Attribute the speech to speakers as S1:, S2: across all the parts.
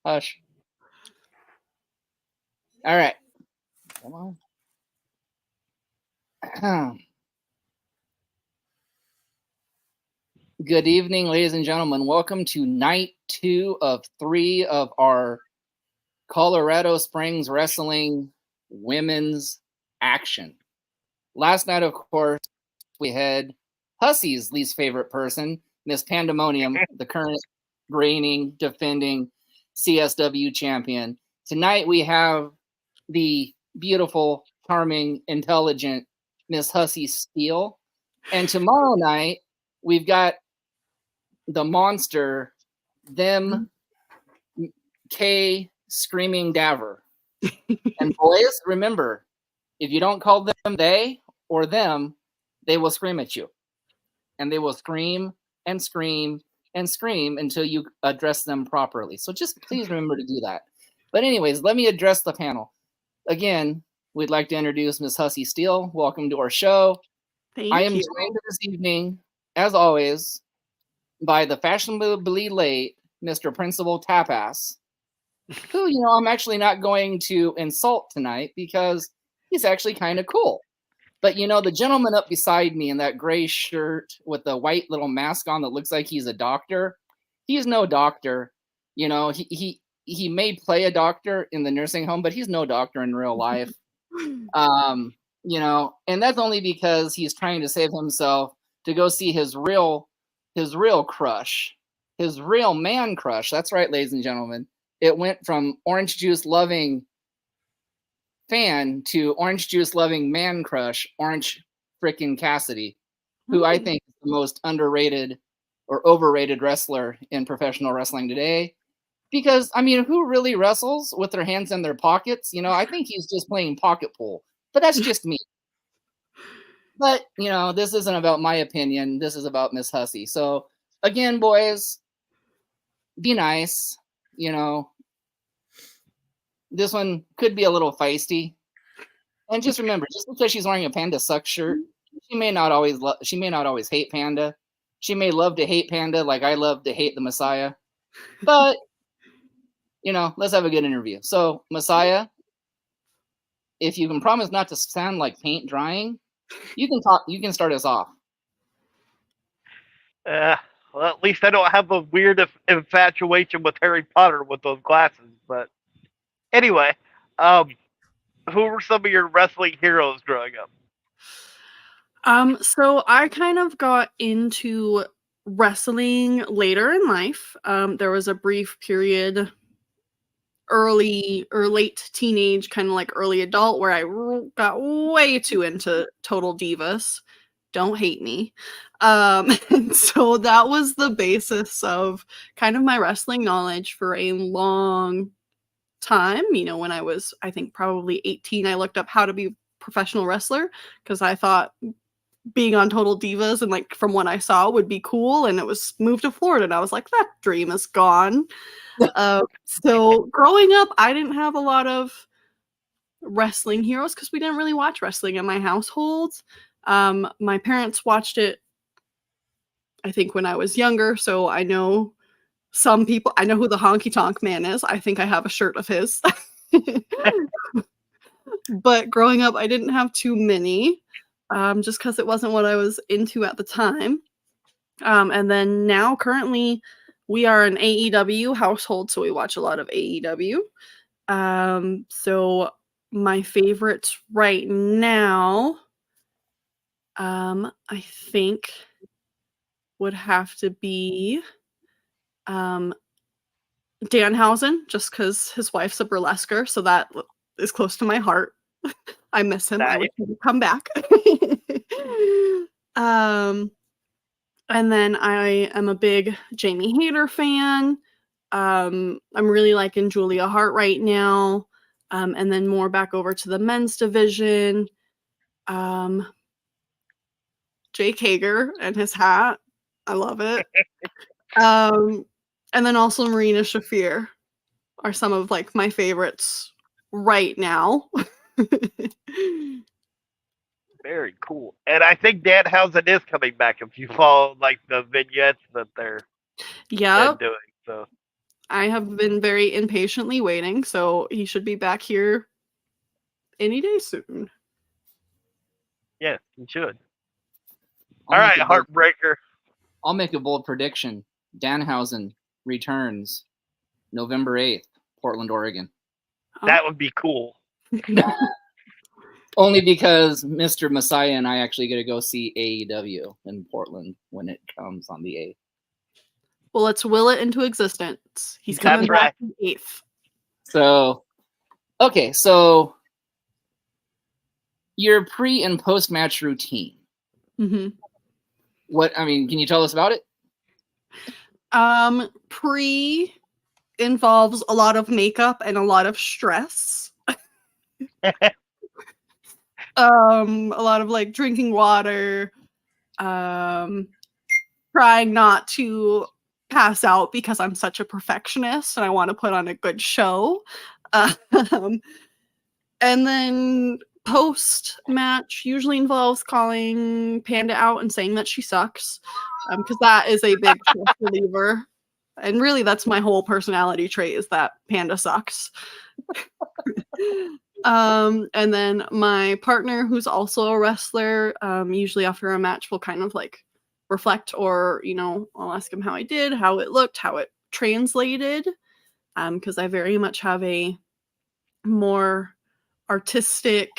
S1: Hush. All right. Come on. Good evening, ladies and gentlemen. Welcome to night 2 of 3 of our Colorado Springs Wrestling Women's Action. Last night, of course, we had Hussy's least favorite person, Miss Pandemonium, the current reigning, defending CSW champion. Tonight, we have the beautiful, charming, intelligent Miss Hussy Steel. And tomorrow night, we've got the monster, them, K screaming Daver. And boys, remember, if you don't call them they or them, they will scream at you. And they will scream and scream and scream until you address them properly. So just please remember to do that. But anyways, let me address the panel. Again, we'd like to introduce Miss Hussy Steel. Welcome to our show. I am joined this evening, as always, by the fashionably late Mr. Principal Tapass, who, I'm actually not going to insult tonight because he's actually kind of cool. But, the gentleman up beside me in that gray shirt with the white little mask on that looks like he's a doctor, he's no doctor. He may play a doctor in the nursing home, but he's no doctor in real life. And that's only because he's trying to save himself to go see his real crush, his real man crush. That's right, ladies and gentlemen. It went from orange juice loving fan to orange juice loving man crush, Orange frickin' Cassidy, who I think is the most underrated or overrated wrestler in professional wrestling today. Because, who really wrestles with their hands in their pockets? I think he's just playing pocket pool. But that's just me. But, this isn't about my opinion. This is about Miss Hussy. So, again, boys, be nice. This one could be a little feisty. And just remember, just because she's wearing a Panda Sucks shirt, she may not always hate Panda. She may love to hate Panda like I love to hate the Messiah. But, let's have a good interview. So, Messiah, if you can promise not to sound like paint drying, you can start us off.
S2: Well, at least I don't have a weird infatuation with Harry Potter with those glasses. But anyway, who were some of your wrestling heroes growing up?
S3: So I kind of got into wrestling later in life. There was a brief period, early or late teenage, kind of like early adult, where I got way too into Total Divas. Don't hate me. And so that was the basis of kind of my wrestling knowledge for a long time. When I was, I think, probably 18, I looked up how to be a professional wrestler because I thought being on Total Divas and from what I saw would be cool, and it was moved to Florida, and I was like, that dream is gone. So growing up, I didn't have a lot of wrestling heroes because we didn't really watch wrestling in my household. My parents watched it, I think, when I was younger, so I know some people. I know who the Honky Tonk Man is. I think I have a shirt of his. But growing up, I didn't have too many, just because it wasn't what I was into at the time. And then now, currently, we are an AEW household, so we watch a lot of AEW. So my favorites right now, I think, would have to be Danhausen, just because his wife's a burlesquer, so that is close to my heart. I miss him. I wish he would come back. And then I am a big Jamie Hayter fan. I'm really liking Julia Hart right now. And then more back over to the men's division. Jake Hager and his hat. I love it. And then also Marina Shafir are some of my favorites right now.
S2: Very cool. And I think Danhausen is coming back if you follow the vignettes that they're doing. So
S3: I have been very impatiently waiting, so he should be back here any day soon.
S2: Yes, you should.
S1: I'll
S2: All
S1: make
S2: right,
S1: a bold,
S2: Heartbreaker.
S1: I'll make a bold prediction. Danhausen returns November 8th, Portland, Oregon.
S2: That would be cool.
S1: Only because Mr. Messiah and I actually get to go see AEW in Portland when it comes on the 8th.
S3: Well, let's will it into existence. He's
S2: That's
S3: coming
S2: right.
S3: back the 8th.
S1: So, okay, so your pre and post match routine.
S3: Mm-hmm.
S1: Can you tell us about it?
S3: Pre involves a lot of makeup and a lot of stress. A lot of like drinking water, trying not to pass out because I'm such a perfectionist and I want to put on a good show. And then post match usually involves calling Panda out and saying that she sucks, because that is a big stress reliever. And really, that's my whole personality trait, is that Panda sucks. And then my partner, who's also a wrestler, usually after a match will kind of like reflect, or I'll ask him how I did, how it looked, how it translated, because I very much have a more artistic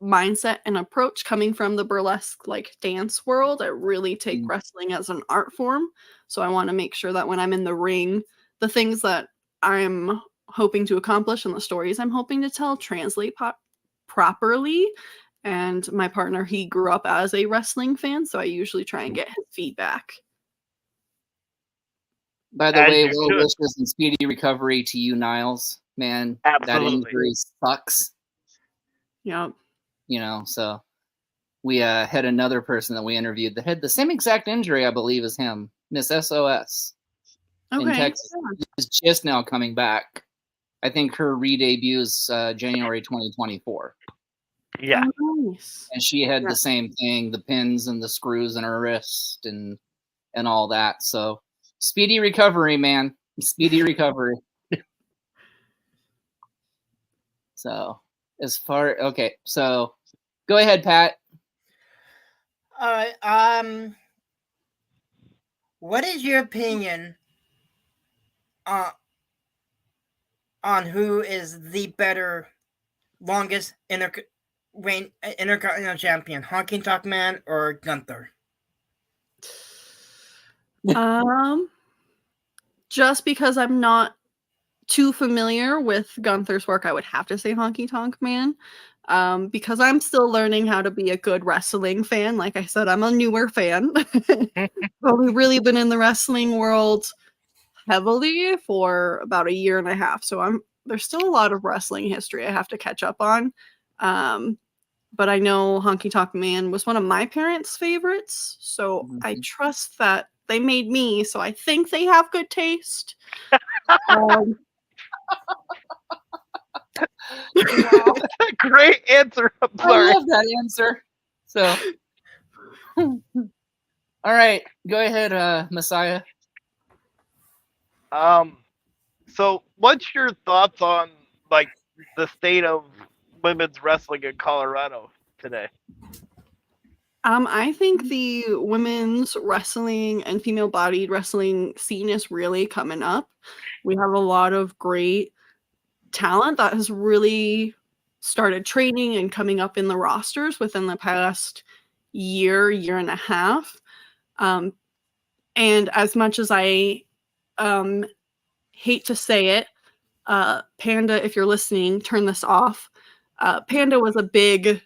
S3: mindset and approach coming from the burlesque like dance world. I really take wrestling as an art form, so I want to make sure that when I'm in the ring, the things that I'm hoping to accomplish and the stories I'm hoping to tell translate properly. And my partner, he grew up as a wrestling fan, so I usually try and get his feedback.
S1: By the
S2: As
S1: way,
S2: you
S1: well
S2: should.
S1: wishes and speedy recovery to you, Niles. Man, that
S2: Absolutely.
S1: injury sucks.
S3: Yep.
S1: So we had another person that we interviewed that had the same exact injury, I believe, as him, Miss SOS in
S3: Okay.
S1: Texas. She's just now coming back. I think her re-debuts January 2024.
S2: Yeah.
S3: Oh, nice.
S1: And she had the same thing, the pins and the screws in her wrist and all that. So speedy recovery, man. Speedy recovery. So so go ahead, Pat.
S4: All right. What is your opinion on who is the better, longest Intercontinental Champion, Honky Tonk Man or Gunther?
S3: Just because I'm not too familiar with Gunther's work, I would have to say Honky Tonk Man. Because I'm still learning how to be a good wrestling fan. Like I said, I'm a newer fan. But we've really been in the wrestling world heavily for about a year and a half. So there's still a lot of wrestling history I have to catch up on. But I know Honky Tonk Man was one of my parents' favorites. So I trust that they made me. So I think they have good taste.
S1: Wow.
S2: Great answer. I'm sorry.
S1: I love that answer. So, all right, go ahead, Messiah.
S2: So what's your thoughts on like the state of women's wrestling in Colorado today?
S3: I think the women's wrestling and female-bodied wrestling scene is really coming up. We have a lot of great talent that has really started training and coming up in the rosters within the past year and a half. And as much as I hate to say it, Panda, if you're listening, turn this off. Panda was a big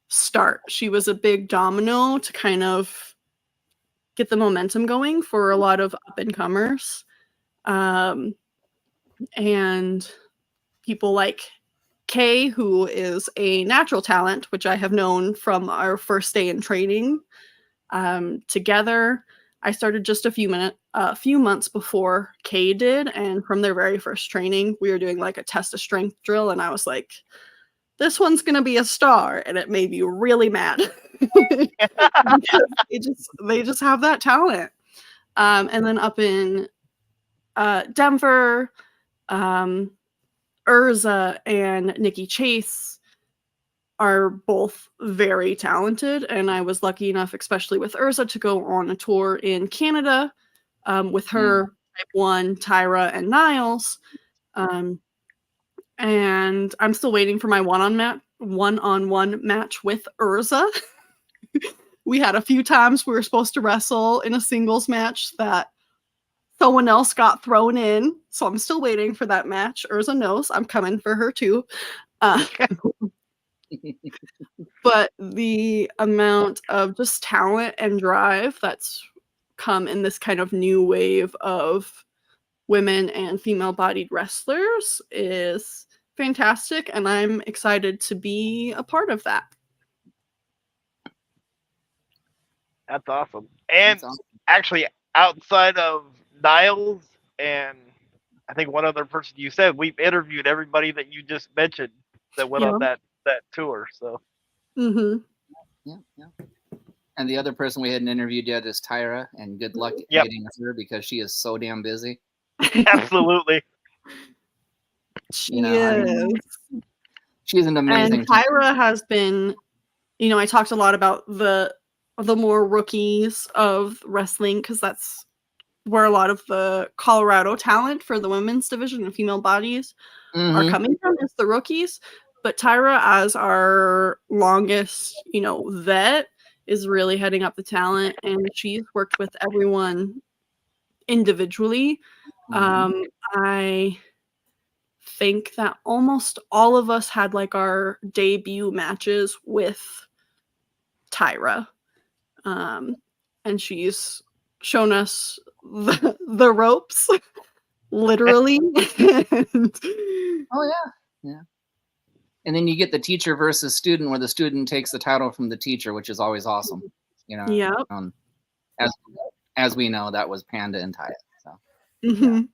S3: start. She was a big domino to kind of get the momentum going for a lot of up-and-comers. And people like Kay, who is a natural talent, which I have known from our first day in training together. I started just a few months before Kay did, and from their very first training, we were doing like a test of strength drill, and I was like, this one's gonna be a star, and it made me really mad. Because they just have that talent. And then up in Denver, Urza, and Nikki Chase are both very talented, and I was lucky enough, especially with Urza, to go on a tour in Canada with her, Type 1, Tyra, and Niles. And I'm still waiting for my one-on-one match with Urza. We had a few times we were supposed to wrestle in a singles match that someone else got thrown in, so I'm still waiting for that match. Urza knows I'm coming for her too. But the amount of just talent and drive that's come in this kind of new wave of women and female-bodied wrestlers is fantastic, and I'm excited to be a part of that.
S2: That's awesome. And actually, outside of Niles and I think one other person you said, we've interviewed everybody that you just mentioned that went on that tour. So.
S3: Mm-hmm.
S1: Yeah. And the other person we hadn't interviewed yet is Tyra, and good luck getting her because she is so damn busy.
S2: Absolutely.
S3: She is.
S1: She's an amazing.
S3: And Tyra has been, I talked a lot about the more rookies of wrestling because that's where a lot of the Colorado talent for the women's division and female bodies are coming from, is the rookies. But Tyra, as our longest, vet, is really heading up the talent, and she's worked with everyone individually. I think that almost all of us had like our debut matches with Tyra. And she's shown us the ropes, literally.
S1: Oh, yeah. And then you get the teacher versus student, where the student takes the title from the teacher, which is always awesome.
S3: Yeah.
S1: As we know, that was Panda and Tyra. So.
S3: Mm-hmm.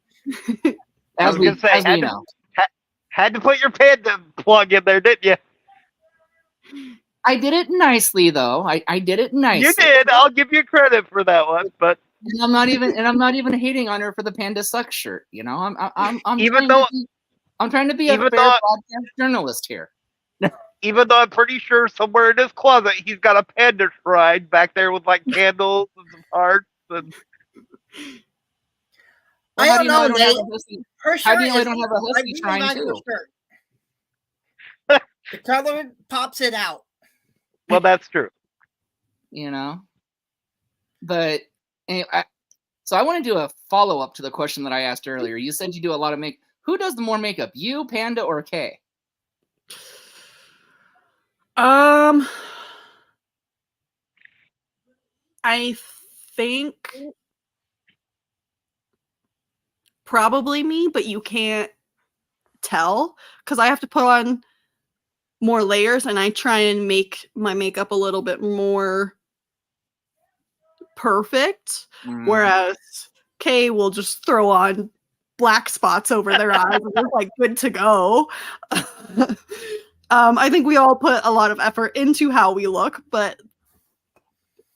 S1: As we know.
S2: Had to put your Panda plug in there, didn't you?
S1: I did it nicely, though. I did it nicely.
S2: You did. I'll give you credit for that one, but
S1: and I'm not even hating on her for the Panda Sucks shirt. I'm trying to be a fair broadcast journalist here.
S2: Even though I'm pretty sure somewhere in his closet he's got a panda shrine back there with like candles and some hearts and.
S4: I don't know, Nate.
S1: How do you know I don't have a Hussy shrine too?
S4: The color pops it out.
S2: Well, that's true.
S1: But anyway, so I want to do a follow-up to the question that I asked earlier. You said you do a lot of makeup. Who does the more makeup, you, Panda, or Kay?
S3: I think probably me, but you can't tell because I have to put on more layers, and I try and make my makeup a little bit more perfect, whereas Kay will just throw on black spots over their eyes and they're like good to go. I think we all put a lot of effort into how we look, but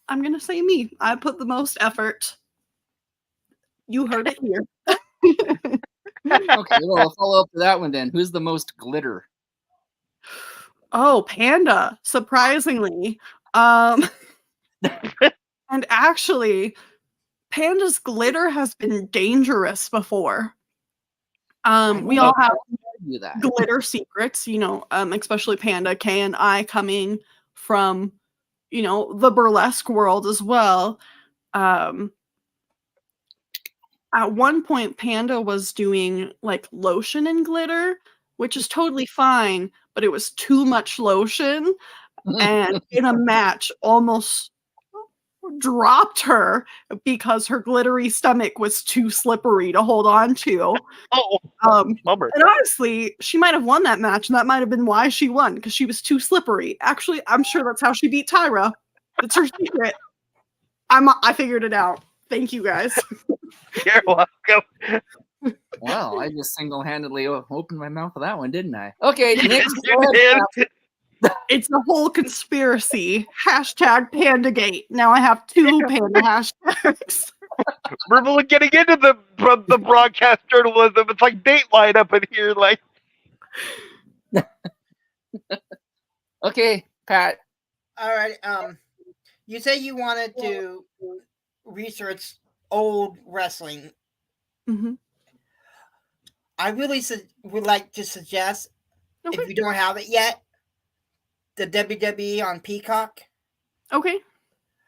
S3: I'm gonna say me. I put the most effort. You heard it here.
S1: Okay, well, I'll follow up to that one then. Who's the most glitter?
S3: Oh, Panda, surprisingly. And actually, Panda's glitter has been dangerous before. We all have glitter secrets, especially Panda, Kay, and I coming from, the burlesque world as well. At one point, Panda was doing like lotion and glitter, which is totally fine, but it was too much lotion, and in a match almost dropped her because her glittery stomach was too slippery to hold on to. And honestly, she might have won that match, and that might have been why she won, because she was too slippery. Actually, I'm sure that's how she beat Tyra. That's her secret. I figured it out. Thank you, guys.
S2: You're welcome.
S1: Wow, I just single-handedly opened my mouth for that one, didn't I? Okay, next.
S3: It's a whole conspiracy. #PandaGate. Now I have 2 Panda hashtags.
S2: We're really getting into the broadcast journalism. It's like Dateline up in here. Like,
S1: Okay, Pat.
S4: All right. You say you wanted to research old wrestling.
S3: Hmm.
S4: I really would like to suggest,
S3: Okay.
S4: if you don't have it yet, the WWE on Peacock.
S3: Okay.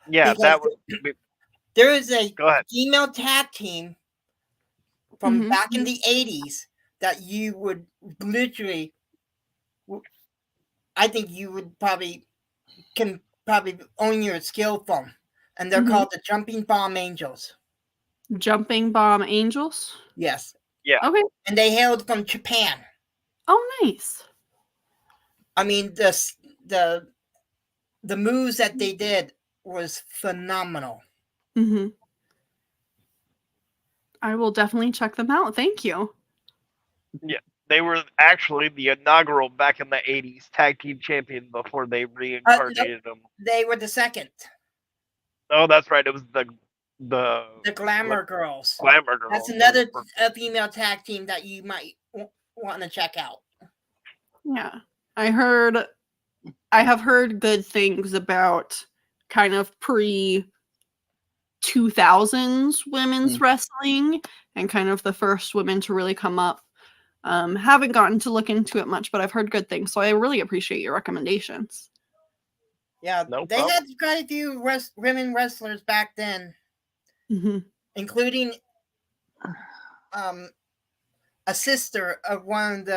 S2: yeah,
S4: Because
S2: that would be.
S4: there is a
S2: Go ahead.
S4: female tag team from
S3: Mhm.
S4: back in the 80s that you would literally, I think you would can probably own your skill from. And they're
S3: Mhm.
S4: called the Jumping Bomb Angels.
S3: Jumping Bomb Angels.
S4: Yes.
S2: Yeah.
S3: Okay.
S4: And they hailed from Japan.
S3: Oh, nice.
S4: I mean, the moves that they did was phenomenal.
S3: Hmm. I will definitely check them out. Thank you.
S2: Yeah. They were actually the inaugural back in the 80s tag team champion before they reincarnated them.
S4: They were the second.
S2: Oh, that's right. It was the
S4: Glamour Girls.
S2: Glamour Girls.
S4: That's another female tag team that you might want to check out.
S3: Yeah. I have heard good things about kind of pre 2000s women's wrestling and kind of the first women to really come up. Haven't gotten to look into it much, but I've heard good things. So I really appreciate your recommendations.
S4: Yeah,
S2: No
S4: they
S2: problem.
S4: had quite a few women wrestlers back then, including a sister of one of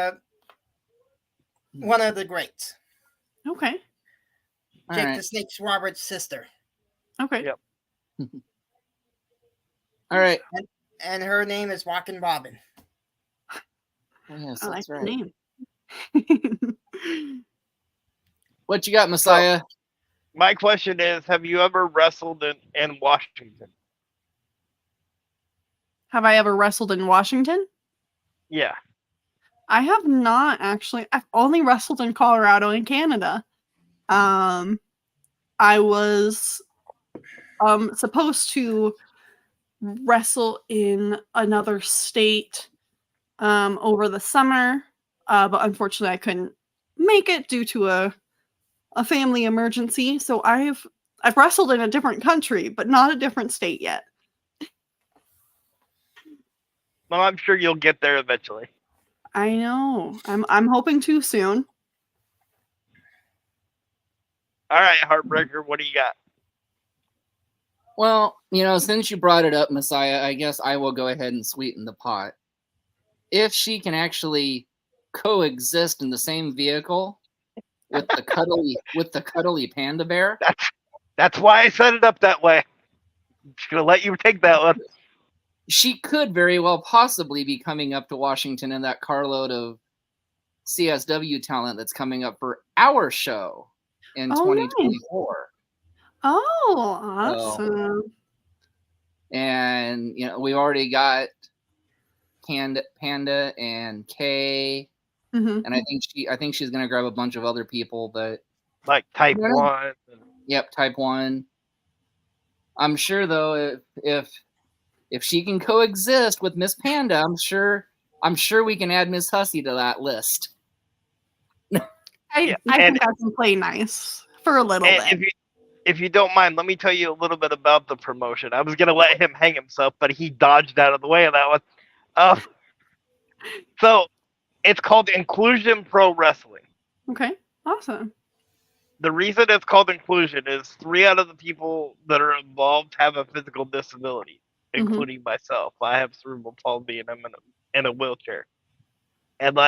S4: the greats.
S3: Okay.
S4: Jake the Snake Roberts' sister.
S3: Okay.
S2: Yep.
S1: All right.
S4: And her name is Walkin' Robin.
S1: Oh, yes,
S3: I like
S1: that's
S3: the
S1: right.
S3: name.
S1: What you got, Messiah?
S2: So, my question is, have you ever wrestled in Washington?
S3: Have I ever wrestled in Washington?
S2: Yeah.
S3: I have not actually. I've only wrestled in Colorado and Canada. I was supposed to wrestle in another state over the summer, but unfortunately I couldn't make it due to a family emergency. So I've wrestled in a different country, but not a different state yet.
S2: Well, I'm sure you'll get there eventually.
S3: I know. I'm hoping to soon.
S2: All right, Heartbreaker, what do you got?
S1: Well, since you brought it up, Messiah, I guess I will go ahead and sweeten the pot. If she can actually coexist in the same vehicle with the cuddly panda bear,
S2: That's why I set it up that way. I'm just gonna let you take that one.
S1: she could very well possibly be coming up to Washington in that carload of CSW talent that's coming up for our show in 2024.
S3: Oh, awesome.
S1: And we already got Panda and Kay, and I think she's gonna grab a bunch of other people, but
S2: like Type 1.
S1: Yep, Type 1. I'm sure though, if she can coexist with Miss Panda, I'm sure we can add Miss Hussy to that list.
S3: I think I can play nice for a little bit.
S2: If you don't mind, let me tell you a little bit about the promotion. I was going to let him hang himself, but he dodged out of the way of that one. So, it's called Inclusion Pro Wrestling.
S3: Okay, awesome.
S2: The reason it's called Inclusion is 3 out of the people that are involved have a physical disability, including myself. I have cerebral palsy and I'm in a wheelchair. And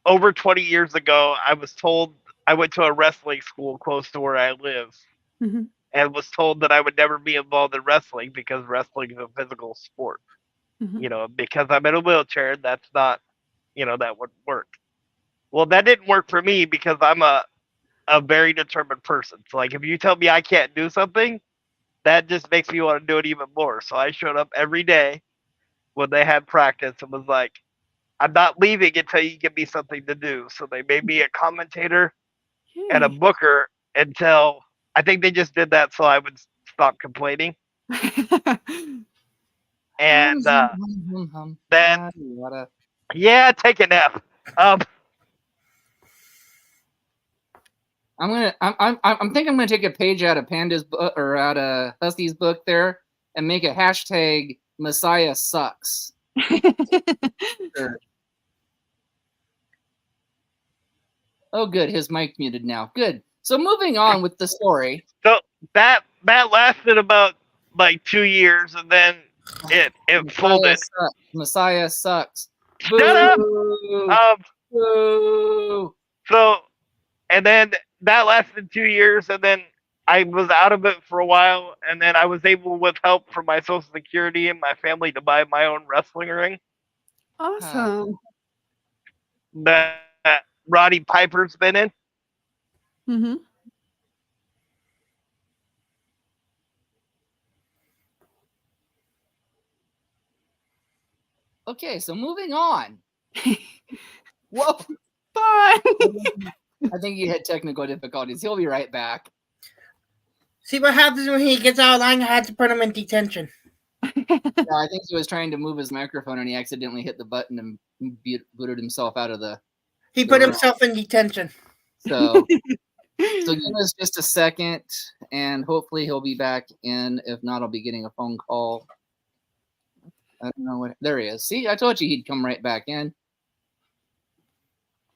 S2: over 20 years ago, I was told I went to a wrestling school close to where I live and was told that I would never be involved in wrestling because wrestling is a physical sport. Because I'm in a wheelchair, that's not, that wouldn't work. Well, that didn't work for me because I'm a very determined person. So, if you tell me I can't do something, that just makes me want to do it even more. So I showed up every day when they had practice and was like, I'm not leaving until you give me something to do. So they made me a commentator and a booker until I think they just did that so I would stop complaining. And
S1: Hum.
S2: then
S1: Yada.
S2: yeah, take a nap.
S1: I'm thinking I'm gonna take a page out of Panda's book or out of Hussy's book there and make a hashtag Messiah sucks. Sure. Oh, good. His mic's muted now. Good. So moving on with the story.
S2: So that lasted about like 2 years, and then it folded.
S1: Messiah sucks.
S2: Shut up.
S1: Boo.
S2: So, and then that lasted 2 years, and then I was out of it for a while, and then I was able, with help from my Social Security and my family, to buy my own wrestling ring
S3: Awesome.
S2: that Roddy Piper's been in.
S3: Mm-hmm.
S1: Okay, so moving on. Whoa.
S3: Bye.
S1: I think he had technical difficulties. He'll be right back.
S4: See what happens when he gets out of line? I had to put him in detention.
S1: Yeah, I think he was trying to move his microphone and he accidentally hit the button and booted himself out of the.
S4: He put himself in detention.
S1: So give us just a second, and hopefully he'll be back in. If not, I'll be getting a phone call. I don't know what. There he is. See, I told you he'd come right back in.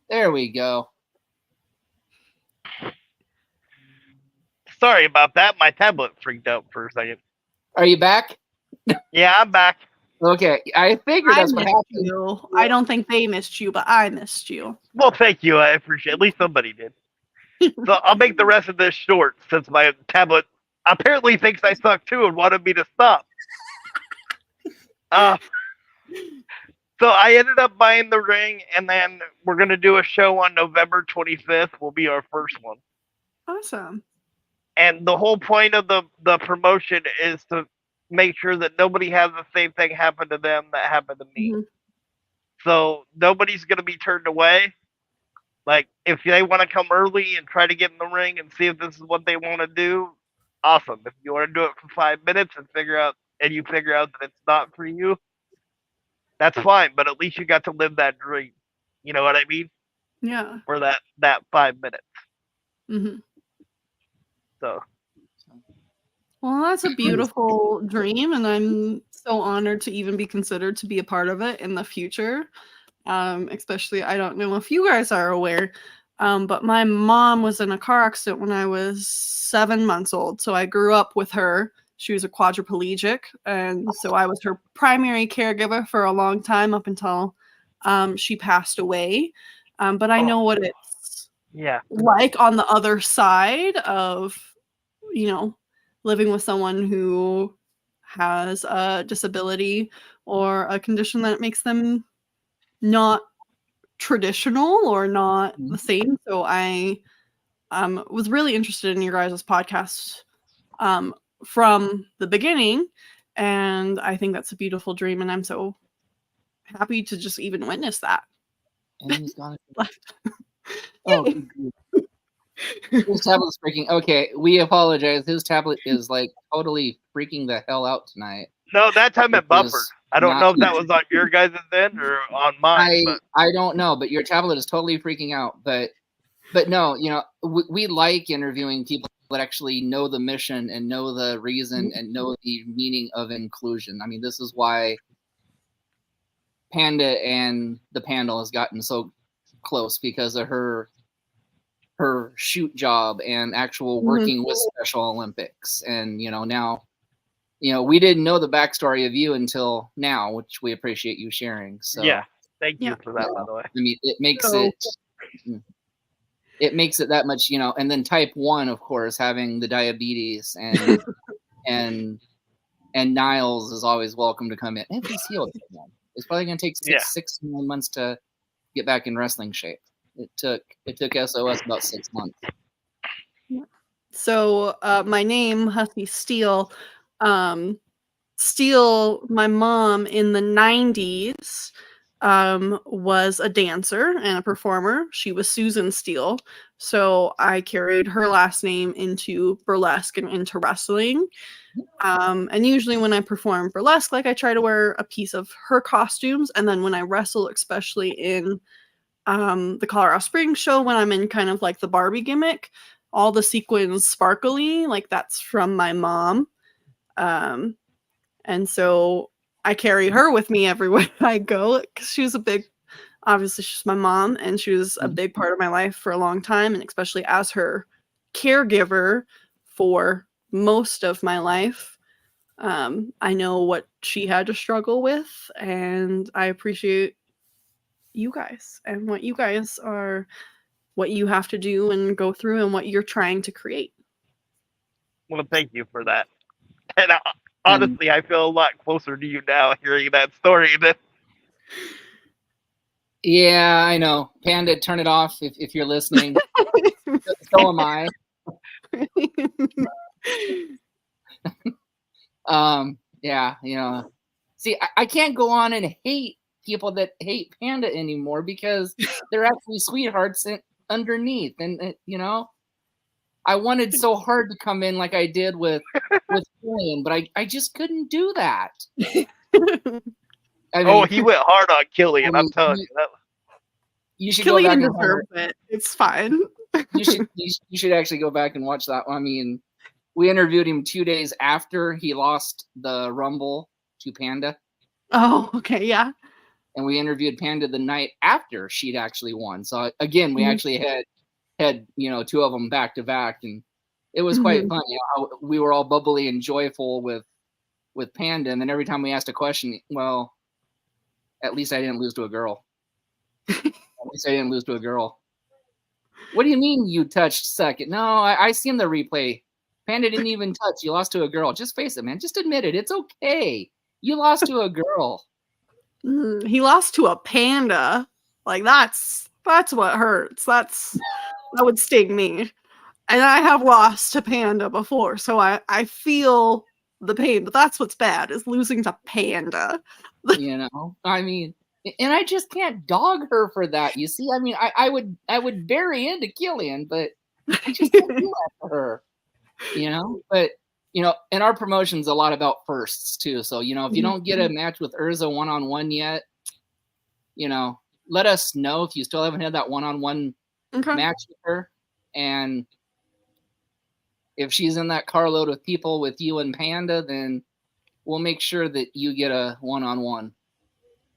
S1: There we go.
S2: Sorry about that. My tablet freaked out for a second.
S1: Are you back?
S2: Yeah, I'm back.
S1: Okay, I figured that's what happened.
S3: You. I don't think they missed you, but I missed you.
S2: Well, thank you. I appreciate it. At least somebody did. So I'll make the rest of this short, since my tablet apparently thinks I suck too and wanted me to stop. So I ended up buying the ring, and then we're going to do a show on November 25th. Will be our first one.
S3: Awesome.
S2: And the whole point of the promotion is to make sure that nobody has the same thing happen to them that happened to me.
S3: Mm-hmm.
S2: So nobody's going to be turned away. Like, if they want to come early and try to get in the ring and see if this is what they want to do, awesome. If you want to do it for 5 minutes and you figure out that it's not for you, that's fine. But at least you got to live that dream. You know what I mean?
S3: Yeah.
S2: For that 5 minutes.
S3: Mm-hmm.
S2: So.
S3: Well, that's a beautiful dream, and I'm so honored to even be considered to be a part of it in the future. Especially, I don't know if you guys are aware, but my mom was in a car accident when I was 7 months old. So I grew up with her. She was a quadriplegic, and so I was her primary caregiver for a long time up until she passed away. But I know what it's like on the other side of, living with someone who has a disability or a condition that makes them not traditional or not the same. So I was really interested in your guys' podcast from the beginning, and I think that's a beautiful dream, and I'm so happy to just even witness that.
S1: And he's gone. Oh, his tablet's freaking. Okay, we apologize. His tablet is like totally freaking the hell out tonight.
S2: No, that time it buffered. I don't know if that was on your guys' end or on mine.
S1: I don't know, but your tablet is totally freaking out. But no, we like interviewing people that actually know the mission and know the reason and know the meaning of inclusion. I mean, this is why Panda and the panel has gotten so close, because of her shoot job and actual working with Special Olympics. And now we didn't know the backstory of you until now, which we appreciate you sharing. So
S2: yeah, thank you for that, by the way.
S1: I mean, it makes it that much, and then type 1, of course, having the diabetes and Niles is always welcome to come in. And he's healed again. It's probably going to take 6 to 9 months to get back in wrestling shape. It took SOS about 6 months.
S3: So my name, Hussy Steel. Steel, my mom in the 90s was a dancer and a performer. She was Susan Steel. So I carried her last name into burlesque and into wrestling. And usually when I perform burlesque, like I try to wear a piece of her costumes. And then when I wrestle, especially in the Colorado Springs show, when I'm in kind of like the Barbie gimmick, all the sequins sparkly, like that's from my mom. And so I carry her with me everywhere I go because she was obviously she's my mom, and she was a big part of my life for a long time, and especially as her caregiver for most of my life. I know what she had to struggle with, and I appreciate you guys and what you have to do and go through and what you're trying to create.
S2: Well, thank you for that. And honestly, I feel a lot closer to you now hearing that story.
S1: Yeah, I know. Panda, turn it off if you're listening. So am I. Yeah, See, I can't go on and hate people that hate Panda anymore because they're actually sweethearts underneath. And, I wanted so hard to come in like I did with Killian, but I just couldn't do that. I mean,
S2: he went hard on Killian, I'm telling you.
S1: You should
S3: Killian
S1: go back
S3: deserves it. It's fine.
S1: you should actually go back and watch that one. I mean, we interviewed him 2 days after he lost the Rumble to Panda.
S3: Oh, okay, yeah.
S1: And we interviewed Panda the night after she'd actually won. So again, we actually had two of them back to back, and it was quite fun. We were all bubbly and joyful with Panda, and then every time we asked a question, well, at least I didn't lose to a girl. At least I didn't lose to a girl. What do you mean you touched second? No, I seen the replay. Panda didn't even touch. You lost to a girl. Just face it, man. Just admit it. It's okay. You lost to a girl.
S3: He lost to a panda. Like that's what hurts. That would sting me. And I have lost to Panda before, so I feel the pain, but that's what's bad, is losing to Panda.
S1: I mean, and I just can't dog her for that. You see, I mean, I would bury into Killian, but I just can't do that for her. But and our promotion's a lot about firsts too. So, if you don't get a match with Urza one-on-one yet, let us know if you still haven't had that one-on-one match with her. And if she's in that carload of people with you and Panda, then we'll make sure that you get a one-on-one.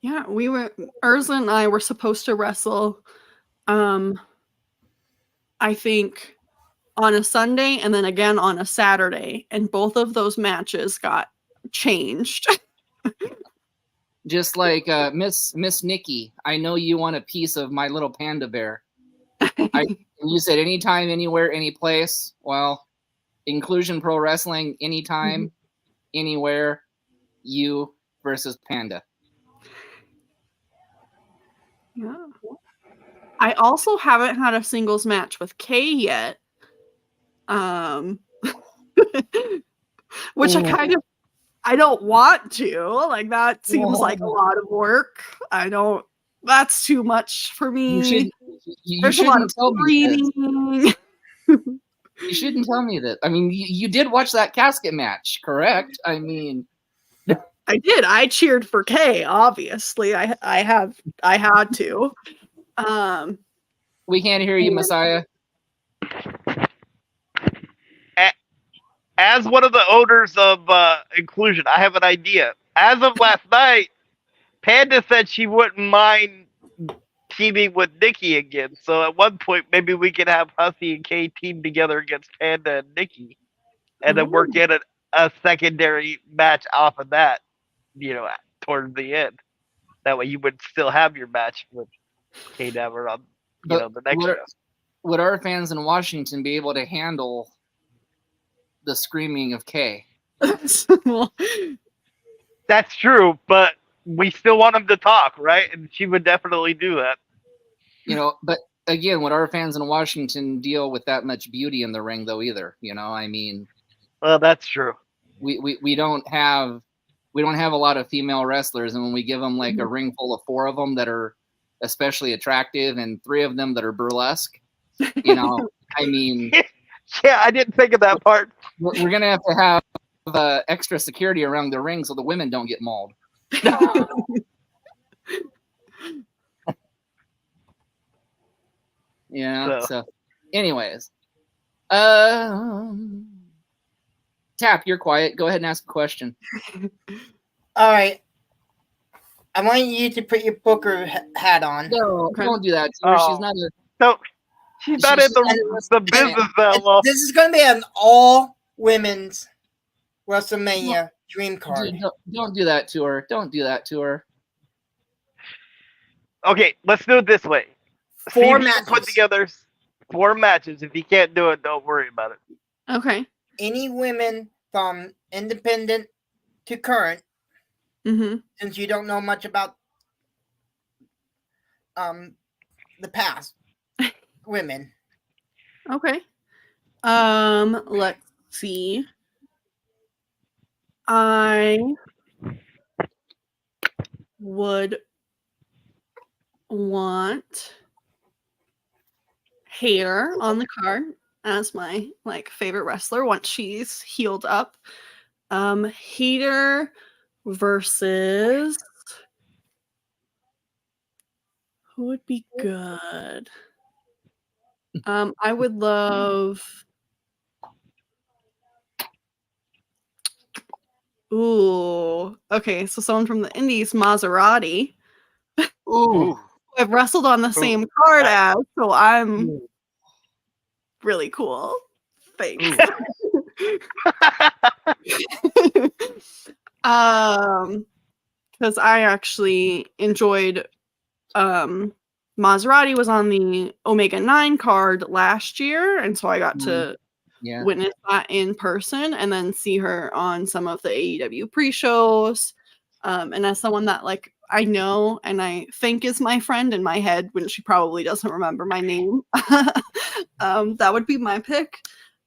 S3: Yeah, Urza and I were supposed to wrestle, I think on a Sunday and then again on a Saturday, and both of those matches got changed.
S1: Just like Miss Nikki, I know you want a piece of my little panda bear. You said anytime, anywhere, any place. Well, Inclusion Pro Wrestling, anytime, anywhere, you versus Panda.
S3: Yeah. I also haven't had a singles match with Kay yet. Which I don't want to. Like, that seems like a lot of work. That's too much for me.
S1: You shouldn't tell me this. You shouldn't tell me that. I mean, you did watch that casket match, correct? I mean,
S3: I did. I cheered for Kay, obviously. I had to.
S1: We can't hear you, Messiah.
S2: As one of the owners of Inclusion, I have an idea. As of last night, Panda said she wouldn't mind teaming with Nikki again. So at one point, maybe we could have Hussy and Kay team together against Panda and Nikki, and then work in a secondary match off of that, towards the end. That way, you would still have your match with Kay Dever on, the next show.
S1: Would our fans in Washington be able to handle the screaming of Kay?
S2: That's true, but we still want them to talk, right? And she would definitely do that.
S1: But again, would our fans in Washington deal with that much beauty in the ring, though? Either, I mean,
S2: well, that's true.
S1: We don't have a lot of female wrestlers, and when we give them like a ring full of 4 of them that are especially attractive and 3 of them that are burlesque, I mean,
S2: yeah, I didn't think of that part.
S1: We're gonna have to have extra security around the ring so the women don't get mauled. Yeah. So, anyways, Tap, you're quiet. Go ahead and ask a question.
S4: All right. I want you to put your Booker hat on.
S1: No,
S3: Okay.
S1: don't do that to her.
S2: Oh.
S1: She's not a.
S2: No, she's not in the business that well.
S4: This is going to be an all women's WrestleMania dream card.
S1: Dude, don't do that to her. Don't do that to her.
S2: Okay, let's do it this way. See
S4: Four
S2: if you can put
S4: matches.
S2: together 4 matches. If you can't do it, don't worry about it.
S3: Okay.
S4: Any women from independent to current,
S3: Mm-hmm.
S4: since you don't know much about the past women.
S3: Okay. Let's see. I would want Hater on the card as my favorite wrestler once she's healed up. Hater versus who would be good? I would love. Ooh, okay. So someone from the Indies, Maserati.
S1: Ooh.
S3: I've wrestled on the same card as, so I'm really cool. Thanks. Because I actually enjoyed Maserati was on the Omega 9 card last year, and so I got to witness that in person and then see her on some of the AEW pre-shows. And as someone that I know and I think is my friend in my head when she probably doesn't remember my name, that would be my pick.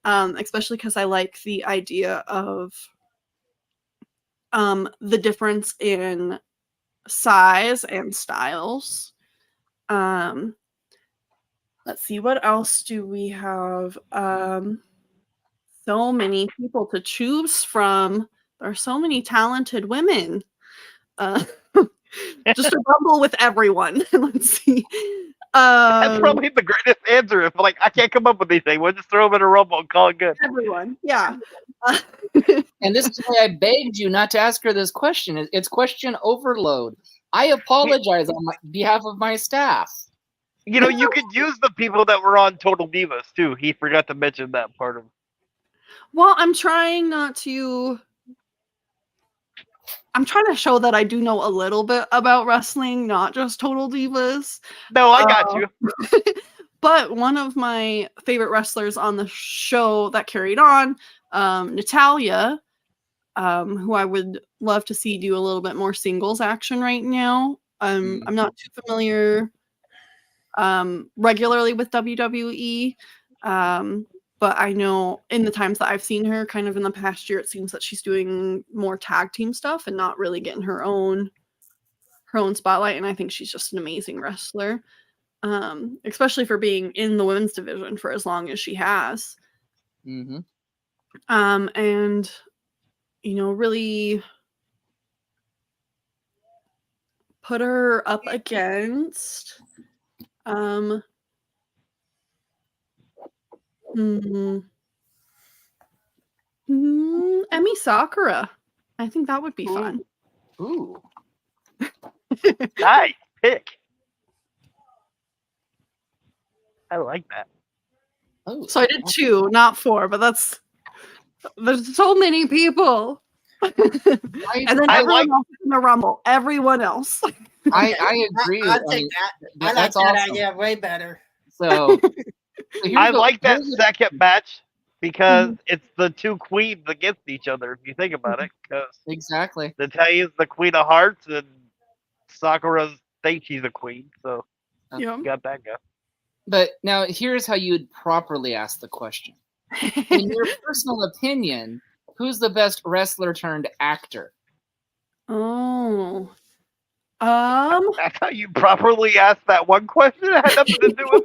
S3: Especially because I like the idea of the difference in size and styles. Let's see, what else do we have? So many people to choose from. There are so many talented women. Just to rumble with everyone. Let's see.
S2: That's probably the greatest answer. If I can't come up with anything, we'll just throw them in a rumble and call it good.
S3: Everyone, yeah.
S1: And this is why I begged you not to ask her this question. It's question overload. I apologize on behalf of my staff.
S2: You could use the people that were on Total Divas too. He forgot to mention that part of.
S3: Well, I'm trying to show that I do know a little bit about wrestling, not just Total Divas.
S2: No, I got you.
S3: But one of my favorite wrestlers on the show that carried on, Natalia, who I would love to see do a little bit more singles action right now. I'm not too familiar regularly with WWE, but I know in the times that I've seen her kind of in the past year, it seems that she's doing more tag team stuff and not really getting her own spotlight. And I think she's just an amazing wrestler, especially for being in the women's division for as long as she has.
S1: Mm-hmm.
S3: And, really put her up against Emi Sakura. I think that would be fun.
S1: Ooh.
S2: Nice pick. I like that.
S1: Oh.
S3: So I did 2, not 4, but there's so many people. And then everyone else in the rumble. Everyone else.
S1: I agree.
S4: I'll take that. I like that idea way better.
S1: So
S2: I like that second match because it's the 2 queens against each other. If you think about it, because
S1: exactly
S2: Natalia's the Queen of Hearts and Sakura thinks she's a queen, so you got that guy.
S1: But now here's how you'd properly ask the question. In your personal opinion, who's the best wrestler turned actor?
S3: Oh.
S2: That's how you properly ask that one question? It had nothing to do with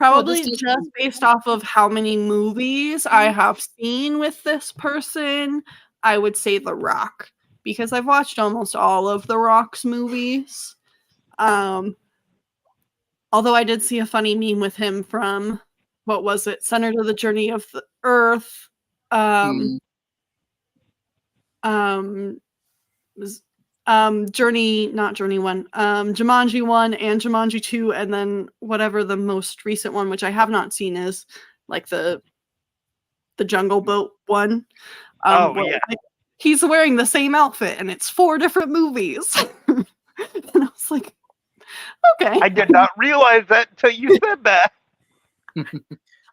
S3: Probably
S1: just-
S3: just based off of how many movies I have seen with this person, I would say The Rock, because I've watched almost all of The Rock's movies. Although I did see a funny meme with him from, what was it, Center to the Journey of the Earth.
S1: Hmm.
S3: Not Journey 1, Jumanji 1 and Jumanji 2, and then whatever the most recent one, which I have not seen, is like the Jungle Boat one.
S2: Oh,
S3: where,
S2: yeah.
S3: like, he's wearing the same outfit and it's 4 different movies. And I was like, okay.
S2: I did not realize that until you said that.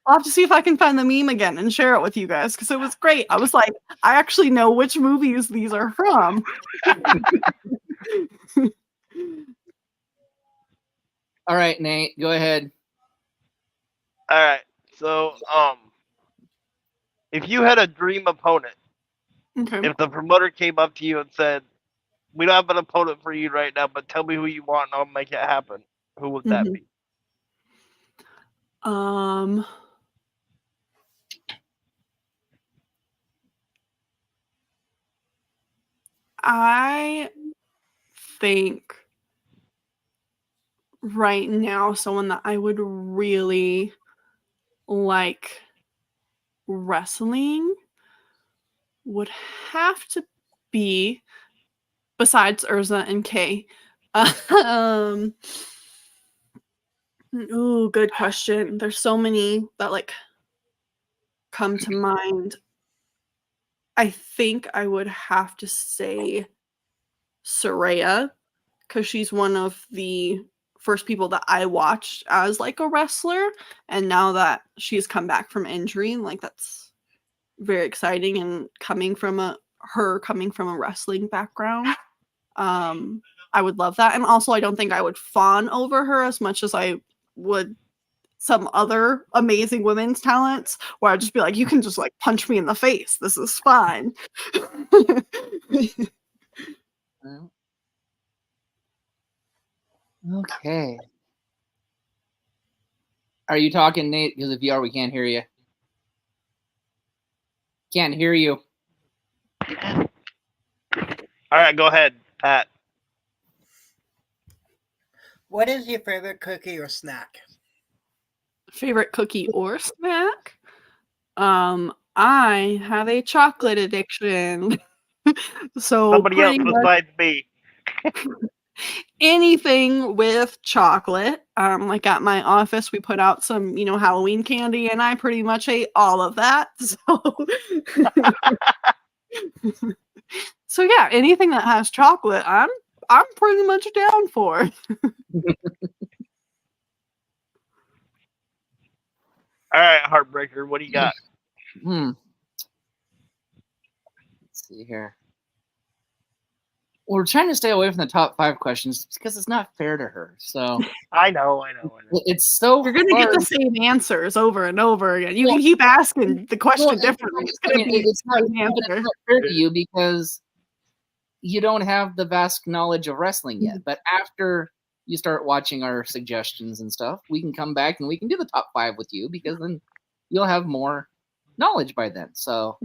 S3: I'll have to see if I can find the meme again and share it with you guys, because it was great. I was like, I actually know which movies these are from.
S1: All right, Nate, go ahead.
S2: All right. So, if you had a dream opponent,
S3: Okay.
S2: if the promoter came up to you and said, "We don't have an opponent for you right now, but tell me who you want, and I'll make it happen," who would that be?
S3: I think right now someone that I would really like wrestling would have to be, besides Urza and Kay. Ooh, good question. There's so many that like come to mind. I think I would have to say Soraya, because she's one of the first people that I watched as like a wrestler, and now that she's come back from injury, like that's very exciting. And coming from a wrestling background, I would love that. And also, I don't think I would fawn over her as much as I would some other amazing women's talents, where I'd just be like, you can just like punch me in the face. This is fine.
S1: Okay. Are you talking, Nate? Because if you are, we can't hear you. Can't hear you.
S2: All right, go ahead, Pat.
S4: What is your favorite cookie or snack?
S3: Favorite cookie or snack? I have a chocolate addiction. So
S2: Somebody else
S3: pretty much
S2: besides me.
S3: anything with chocolate. Like at my office, we put out some, Halloween candy, and I pretty much ate all of that. So yeah, anything that has chocolate, I'm pretty much down for.
S2: All right, Heartbreaker, what do you got?
S1: Let's see here. We're trying to stay away from the top 5 questions because it's not fair to her. So
S2: I know.
S1: it's so
S3: You're gonna get the same answers over and over again. You can keep asking the question differently. It's gonna be
S1: it's not,
S3: the same answer.
S1: it's not fair to you because you don't have the vast knowledge of wrestling yet. But after you start watching our suggestions and stuff, we can come back and we can do the top 5 with you, because then you'll have more knowledge by then. So,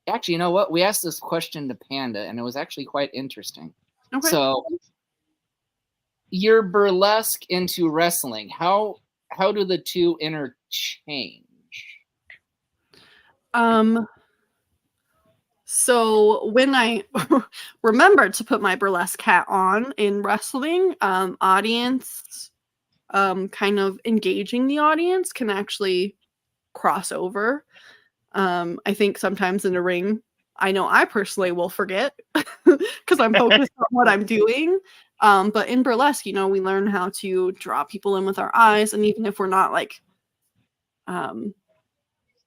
S1: actually, you know what? We asked this question to Panda, and it was actually quite interesting.
S3: Okay.
S1: So, you're burlesque into wrestling. How do the two interchange?
S3: So when I remembered to put my burlesque hat on in wrestling, audience, kind of engaging the audience can actually cross over. I think sometimes in a ring, I know I personally will forget because I'm focused on what I'm doing. But in burlesque, we learn how to draw people in with our eyes, and even if we're not like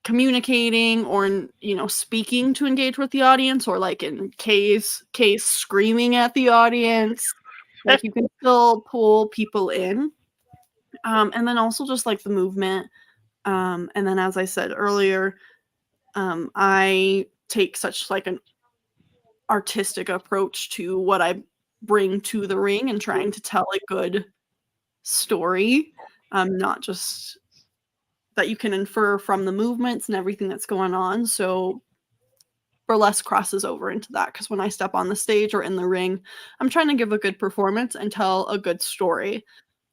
S3: communicating or speaking to engage with the audience, or like in case screaming at the audience, like you can still pull people in. And then also just like the movement, and then as I said earlier, I take such like an artistic approach to what I bring to the ring, and trying to tell a good story, not just that you can infer from the movements and everything that's going on. So burlesque crosses over into that, because when I step on the stage or in the ring, I'm trying to give a good performance and tell a good story,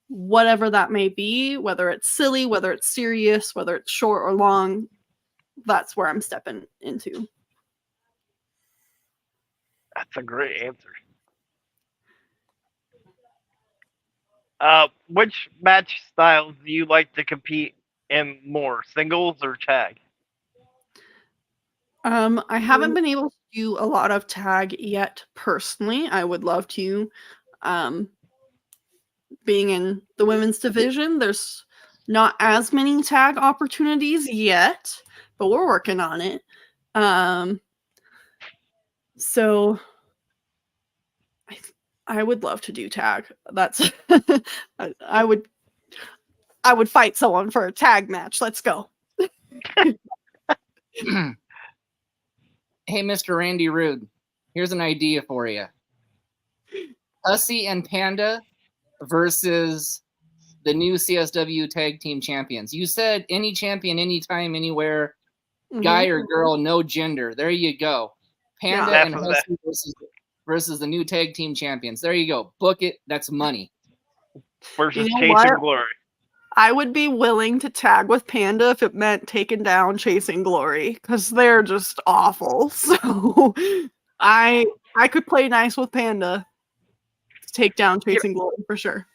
S3: whatever that may be, whether it's silly, whether it's serious, whether it's short or long. That's where I'm stepping into.
S2: That's a great answer. Which match styles do you like to compete in more, singles or tag?
S3: I haven't been able to do a lot of tag yet personally. I would love to. Being in the women's division, there's not as many tag opportunities yet, but we're working on it. So I would love to do tag. That's I would fight someone for a tag match. Let's go.
S1: Hey, Mr. Randy Rude, here's an idea for you. Hussy and Panda versus the new CSW Tag Team Champions. You said any champion, anytime, anywhere, guy or girl, no gender. There you go. Panda and Hussy versus the new Tag Team Champions. There you go. Book it. That's money.
S2: Versus Chasing Glory.
S3: I would be willing to tag with Panda if it meant taking down Chasing Glory, because they're just awful. So I could play nice with Panda to take down Chasing Glory for sure.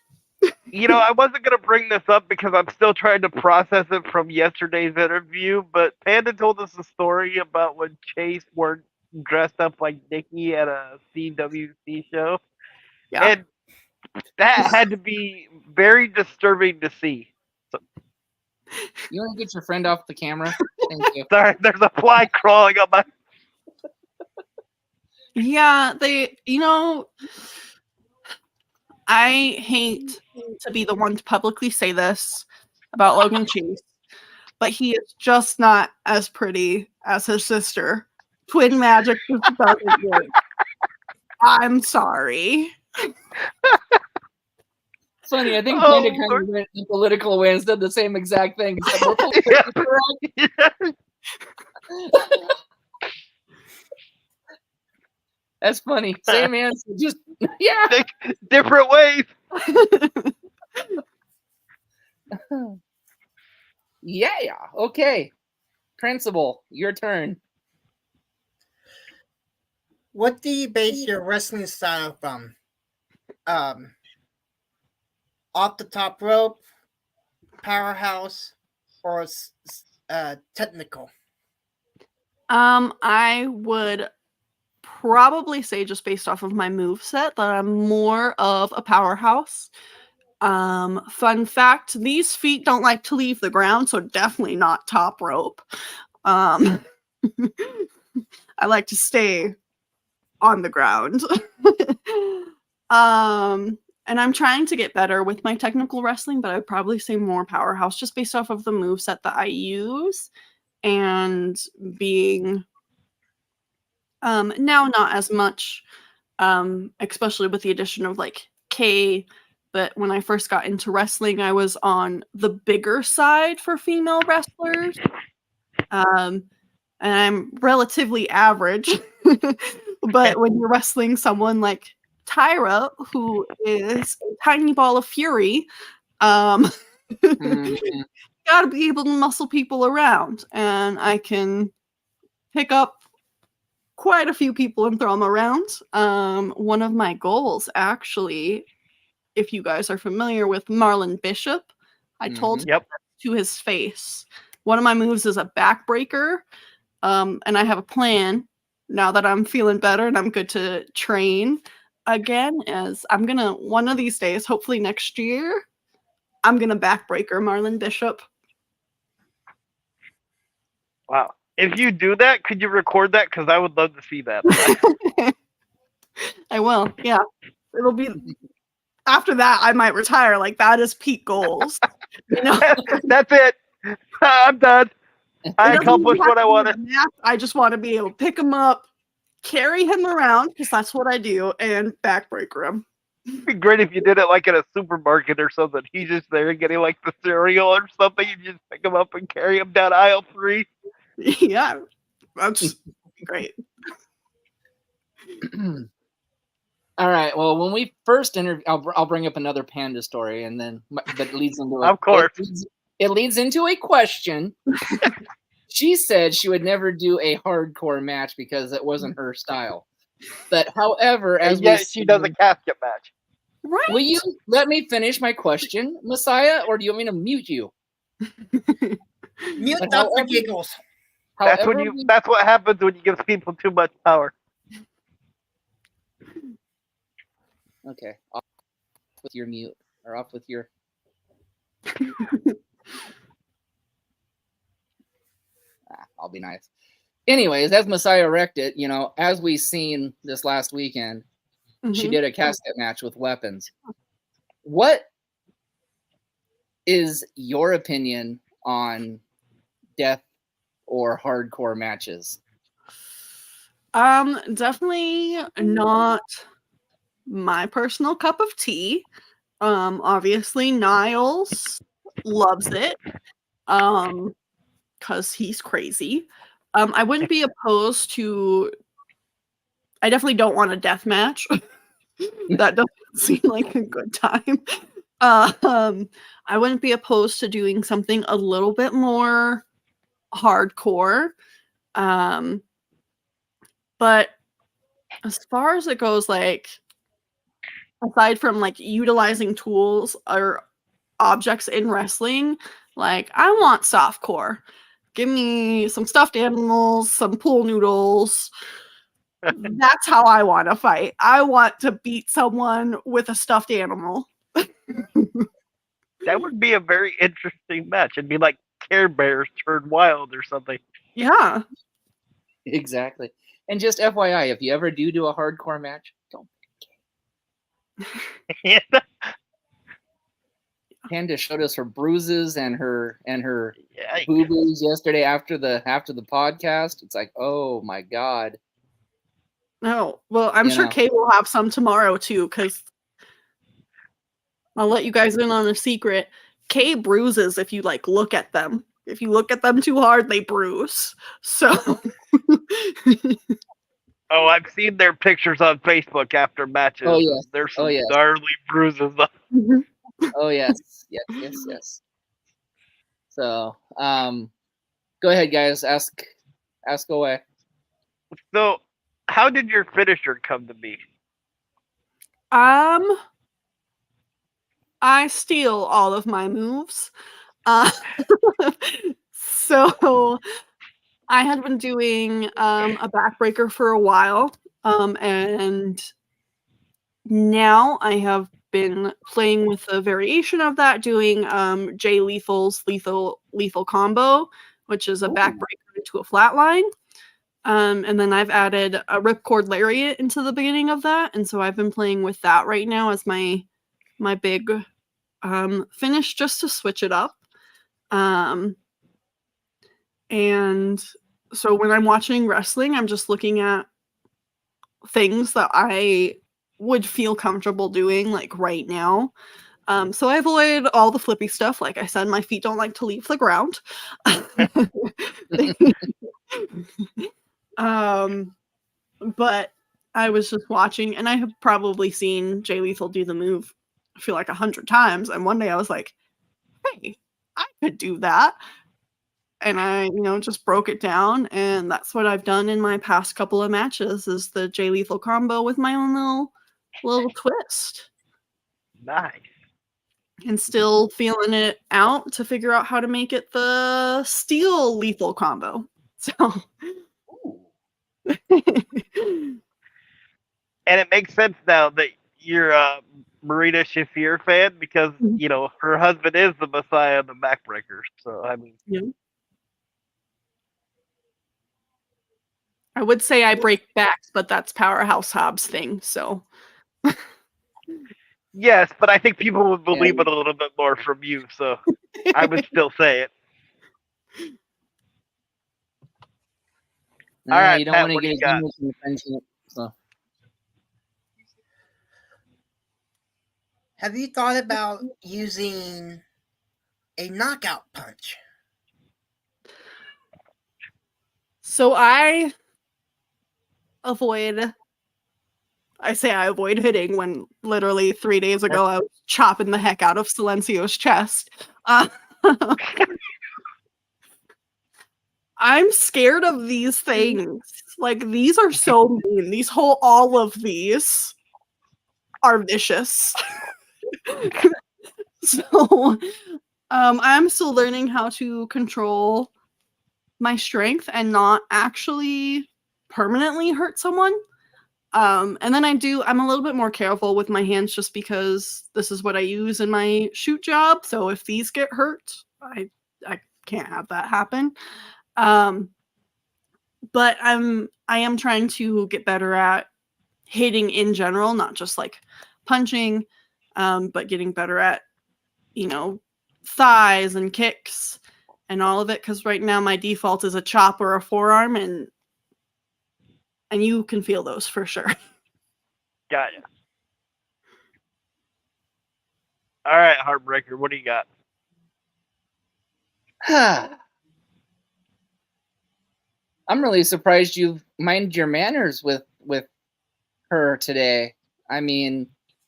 S2: You know, I wasn't going to bring this up because I'm still trying to process it from yesterday's interview, but Panda told us a story about when Chase were dressed up like Nikki at a CWC show. Yeah. And that had to be very disturbing to see. So,
S1: you want to get your friend off the camera? Thank you.
S2: Sorry, there's a fly crawling up my...
S3: Yeah, I hate to be the one to publicly say this about Logan Chase, but he is just not as pretty as his sister. Twin magic just doesn't work. I'm sorry.
S1: Funny, I think Panda kind of went the political way and said the same exact thing. That's funny. Same answer, just yeah,
S2: different ways.
S1: Yeah. Okay, Principal, your turn.
S4: What do you base your wrestling style from? Off the top rope, powerhouse, or technical?
S3: I would probably say, just based off of my moveset, that I'm more of a powerhouse. Fun fact, these feet don't like to leave the ground, so definitely not top rope. I like to stay on the ground. And I'm trying to get better with my technical wrestling, but I'd probably say more powerhouse, just based off of the moveset that I use, and being now not as much, especially with the addition of like K. But when I first got into wrestling, I was on the bigger side for female wrestlers. And I'm relatively average. But when you're wrestling someone like Tyra, who is a tiny ball of fury, gotta be able to muscle people around. And I can pick up quite a few people and throw them around. One of my goals, actually, if you guys are familiar with Marlon Bishop, I told him to his face. One of my moves is a backbreaker, and I have a plan now that I'm feeling better and I'm good to train again, as I'm gonna, one of these days, hopefully next year, I'm gonna backbreaker Marlon Bishop.
S2: Wow. If you do that, could you record that? Because I would love to see that.
S3: I will, yeah. It'll be... After that, I might retire. Like, that is peak goals. You know?
S2: That's it. I'm done. I accomplished what I wanted.
S3: I just want to be able to pick him up, carry him around, because that's what I do, and backbreaker him.
S2: It'd be great if you did it like in a supermarket or something. He's just there getting like the cereal or something. You just pick him up and carry him down aisle 3.
S3: Yeah, that's great.
S1: All right. Well, when we first interviewed, I'll bring up another panda story, and then but it leads into
S2: Of course.
S1: it leads into a question. She said she would never do a hardcore match because it wasn't her style. But however, as
S2: And yet she does a casket match.
S3: Right?
S1: will you let me finish my question, Messiah, or do you want me to mute you?
S4: Mute
S1: But
S4: up for
S1: however-
S4: giggles.
S2: That's
S1: However,
S2: that's what happens when you give people too much power.
S1: okay, off with your mute or off with your. I'll be nice. Anyways, as Messiah wrecked it, as we seen this last weekend, she did a casket match with weapons. What is your opinion on death or hardcore matches?
S3: Definitely not my personal cup of tea. Obviously Niles loves it. Because he's crazy. I wouldn't be opposed to. I definitely don't want a death match. That doesn't seem like a good time. I wouldn't be opposed to doing something a little bit more hardcore. But as far as it goes, like, aside from like utilizing tools or objects in wrestling, like, I want softcore. Give me some stuffed animals, some pool noodles. That's how I want to fight. I want to beat someone with a stuffed animal.
S2: That would be a very interesting match. It'd be like Care Bears turned wild or something.
S3: Yeah.
S1: Exactly. And just FYI, if you ever do a hardcore match, don't.
S2: Yeah.
S1: Panda showed us her bruises and her
S2: Yikes.
S1: boo-boos yesterday after the podcast. It's like, oh my god.
S3: No. Well, I'm sure Kay will have some tomorrow too, because I'll let you guys in on a secret. Kay bruises if you like look at them. If you look at them too hard, they bruise. So
S2: Oh, I've seen their pictures on Facebook after matches.
S1: Oh yes.
S2: There's some
S1: Oh yes.
S2: gnarly bruises.
S1: Oh yes. Yes. So, go ahead, guys. Ask away.
S2: So, how did your finisher come to be?
S3: I steal all of my moves. So I had been doing a backbreaker for a while, and now I have been playing with a variation of that, doing Jay Lethal's lethal combo, which is a backbreaker into a flatline. And then I've added a ripcord lariat into the beginning of that, and so I've been playing with that right now as my big finish, just to switch it up. And so when I'm watching wrestling, I'm just looking at things that I would feel comfortable doing, like, right now. So I avoid all the flippy stuff. Like I said, my feet don't like to leave the ground. But I was just watching, and I have probably seen Jay Lethal do the move, I feel like 100 times. And one day I was like, hey, I could do that. And I, just broke it down, and that's what I've done in my past couple of matches, is the Jay Lethal combo with my own little twist.
S2: Nice.
S3: And still feeling it out to figure out how to make it the Steel Lethal combo. So.
S2: And it makes sense now that you're a Marina Shafir fan, because, her husband is the Messiah of the backbreakers. So, I mean.
S3: Yeah. I would say I break backs, but that's Powerhouse Hobbs' thing, so.
S2: Yes, but I think people would believe it a little bit more from you, so I would still say it. All right,
S1: you don't
S2: Pat,
S1: want to
S2: what do
S1: get
S2: you got?
S1: in the friendship. So.
S4: Have you thought about using a knockout punch?
S3: So I avoid hitting when literally 3 days ago I was chopping the heck out of Silencio's chest. I'm scared of these things. Like, these are so mean. All of these are vicious. So, I'm still learning how to control my strength and not actually permanently hurt someone. And then I'm a little bit more careful with my hands just because this is what I use in my shoot job. So if these get hurt, I can't have that happen. But I am trying to get better at hitting in general, not just like punching, but getting better at, thighs and kicks and all of it. Because right now my default is a chop or a forearm, and you can feel those for sure.
S2: Got ya. All right, Heartbreaker, what do you got?
S1: I'm really surprised you've minded your manners with her today. I mean,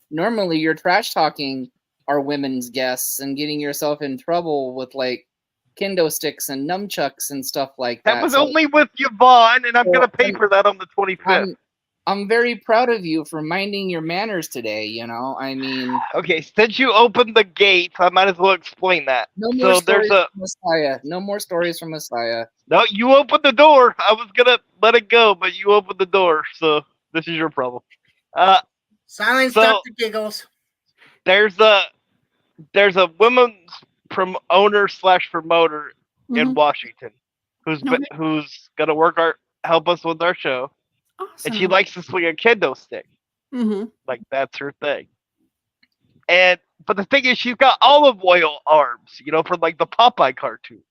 S1: normally you're trash talking our women's guests and getting yourself in trouble with like kendo sticks and nunchucks and stuff like that.
S2: That was only with Yvonne, and I'm gonna pay for that on the 25th.
S1: I'm very proud of you for minding your manners today, I mean...
S2: Okay, since you opened the gate, I might as well explain that.
S1: No more stories from Messiah. No more stories from Messiah.
S2: No, you opened the door. I was going to let it go, but you opened the door, so this is your problem.
S4: Silence, Dr. Giggles.
S2: There's a women's owner/promoter in Washington who's going to help us with our show.
S3: Awesome.
S2: And she likes to swing a kendo stick.
S3: Mm-hmm.
S2: Like, that's her thing. But the thing is, she's got olive oil arms, from like the Popeye cartoon.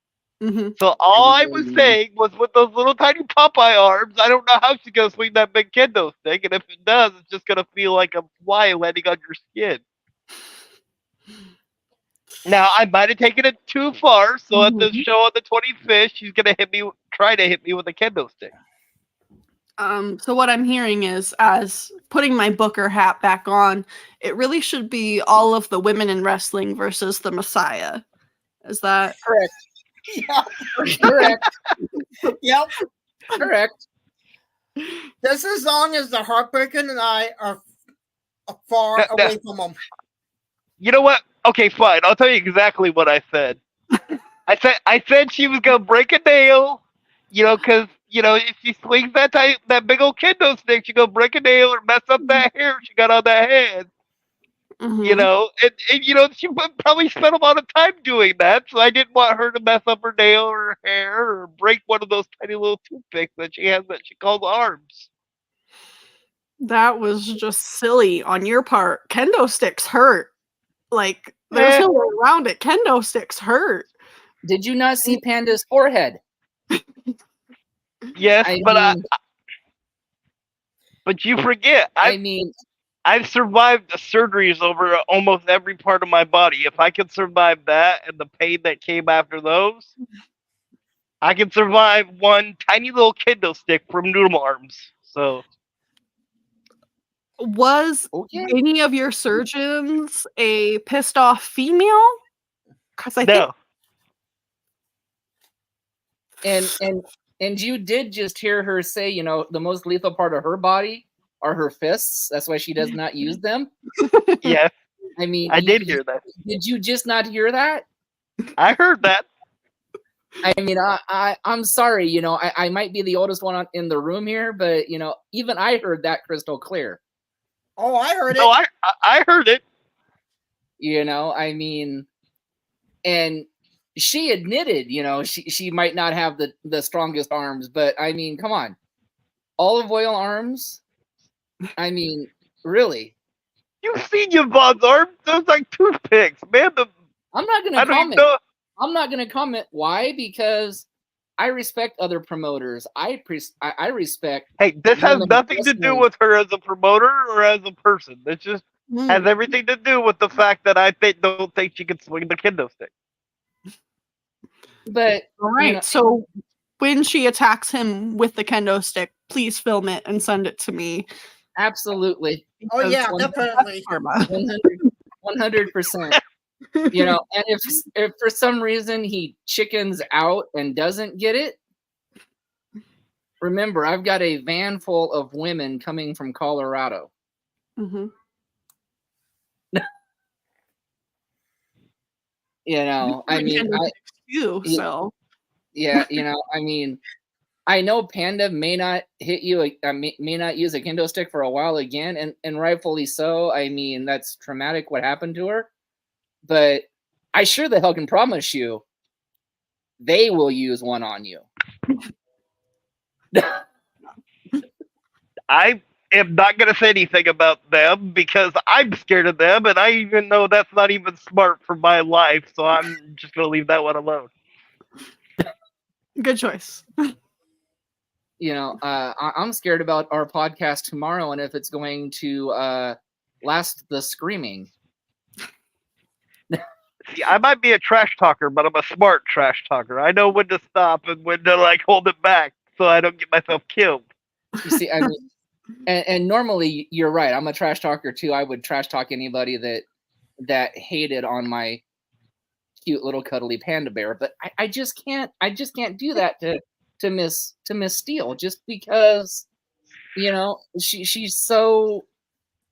S3: Mm-hmm.
S2: So all I was saying was, with those little tiny Popeye arms, I don't know how she's gonna swing that big kendo stick, and if it does, it's just gonna feel like a fly landing on your skin. Now, I might have taken it too far, so at the show on the 25th, she's gonna try to hit me with a kendo stick.
S3: So what I'm hearing is, as putting my Booker hat back on, it really should be all of the women in wrestling versus the Messiah. Is that
S1: correct?
S4: Yeah.
S1: Correct.
S4: Yep.
S1: Correct.
S4: Just as long as the Heartbreaker and I are far away from them.
S2: You know what? Okay, fine. I'll tell you exactly what I said. I said she was gonna break a nail, because if she swings that big old kendo stick, she gonna break a nail or mess up that hair she got on that hand. And she would probably spent a lot of time doing that, so I didn't want her to mess up her nail or her hair or break one of those tiny little toothpicks that she has that she calls arms.
S3: That was just silly on your part. Kendo sticks hurt. Like, there's no way around it. Kendo sticks hurt.
S1: Did you not see Panda's forehead?
S2: Yes, but you forget. I've survived the surgeries over almost every part of my body. If I can survive that and the pain that came after those, I can survive one tiny little kendo stick from noodle arms. So,
S3: was any of your surgeons a pissed off female? Because I think.
S1: And you did just hear her say, the most lethal part of her body are her fists. That's why she does not use them.
S2: Yeah.
S1: I mean,
S2: I did hear that.
S1: Did you just not hear that?
S2: I heard that.
S1: I mean, I'm sorry, I might be the oldest one in the room here, but even I heard that crystal clear.
S4: Oh, I heard it.
S2: Oh, I heard it.
S1: I mean, and she admitted, she might not have the strongest arms, but I mean, come on, olive oil arms. I mean, really?
S2: You've seen Yvonne's arms? Those like toothpicks, man.
S1: I'm not going to comment. I'm not going to comment. Why? Because I respect other promoters. I respect.
S2: Hey, this has nothing to do with her as a promoter or as a person. It's just has everything to do with the fact that I don't think she can swing the kendo stick.
S1: But
S3: all right, so when she attacks him with the kendo stick, please film it and send it to me.
S1: Absolutely.
S4: Oh yeah, definitely.
S1: 100%. You know, and if for some reason he chickens out and doesn't get it, remember, I've got a van full of women coming from Colorado.
S3: Mm-hmm.
S1: You know, I mean,
S3: so
S1: yeah, you know, I mean, I know Panda may not hit you, may not use a kendo stick for a while again, and rightfully so. I mean, that's traumatic what happened to her, but I sure the hell can promise you, they will use one on you.
S2: I am not going to say anything about them because I'm scared of them, and I even know that's not even smart for my life, so I'm just going to leave that one alone.
S3: Good choice.
S1: You know, I'm scared about our podcast tomorrow and if it's going to last the screaming.
S2: See, I might be a trash talker, but I'm a smart trash talker. I know when to stop and when to like hold it back so I don't get myself killed.
S1: You see, I mean, and normally you're right. I'm a trash talker too. I would trash talk anybody that hated on my cute little cuddly panda bear, but I just can't do that to Miss Steel just because, you know, she's so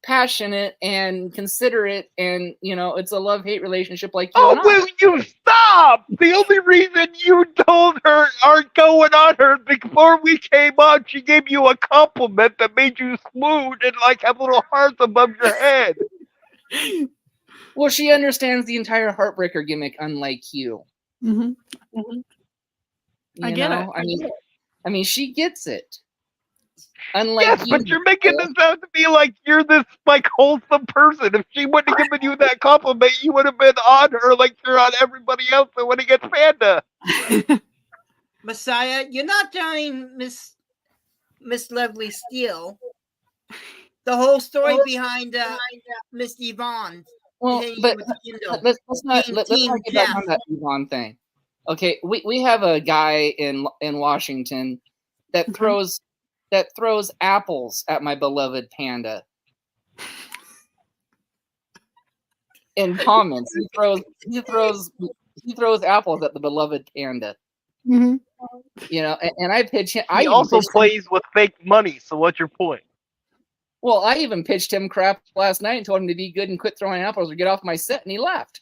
S1: passionate and considerate, and you know, it's a love-hate relationship like you and I.
S2: Will you stop? The only reason you told her aren't going on her before we came on, she gave you a compliment that made you swoon and like have little hearts above your head.
S1: Well, she understands the entire heartbreaker gimmick, unlike you.
S3: Mm-hmm. Mm-hmm. I get it.
S1: I mean, she gets it. Unlike you,
S2: but you're making this out to be like you're this like wholesome person. If she wouldn't have given you that compliment, you would have been on her like you're on everybody else that when he gets Panda.
S4: Messiah, you're not telling Miss Lovely Steel the whole story behind Miss Yvonne.
S1: Well, but let's not get back on that Yvonne thing. Okay, we have a guy in Washington that throws apples at my beloved Panda. In comments, he throws apples at the beloved Panda.
S3: Mm-hmm.
S1: You know, and I pitch him.
S2: He also plays with fake money. So what's your point?
S1: Well, I even pitched him crap last night and told him to be good and quit throwing apples or get off my set, and he left.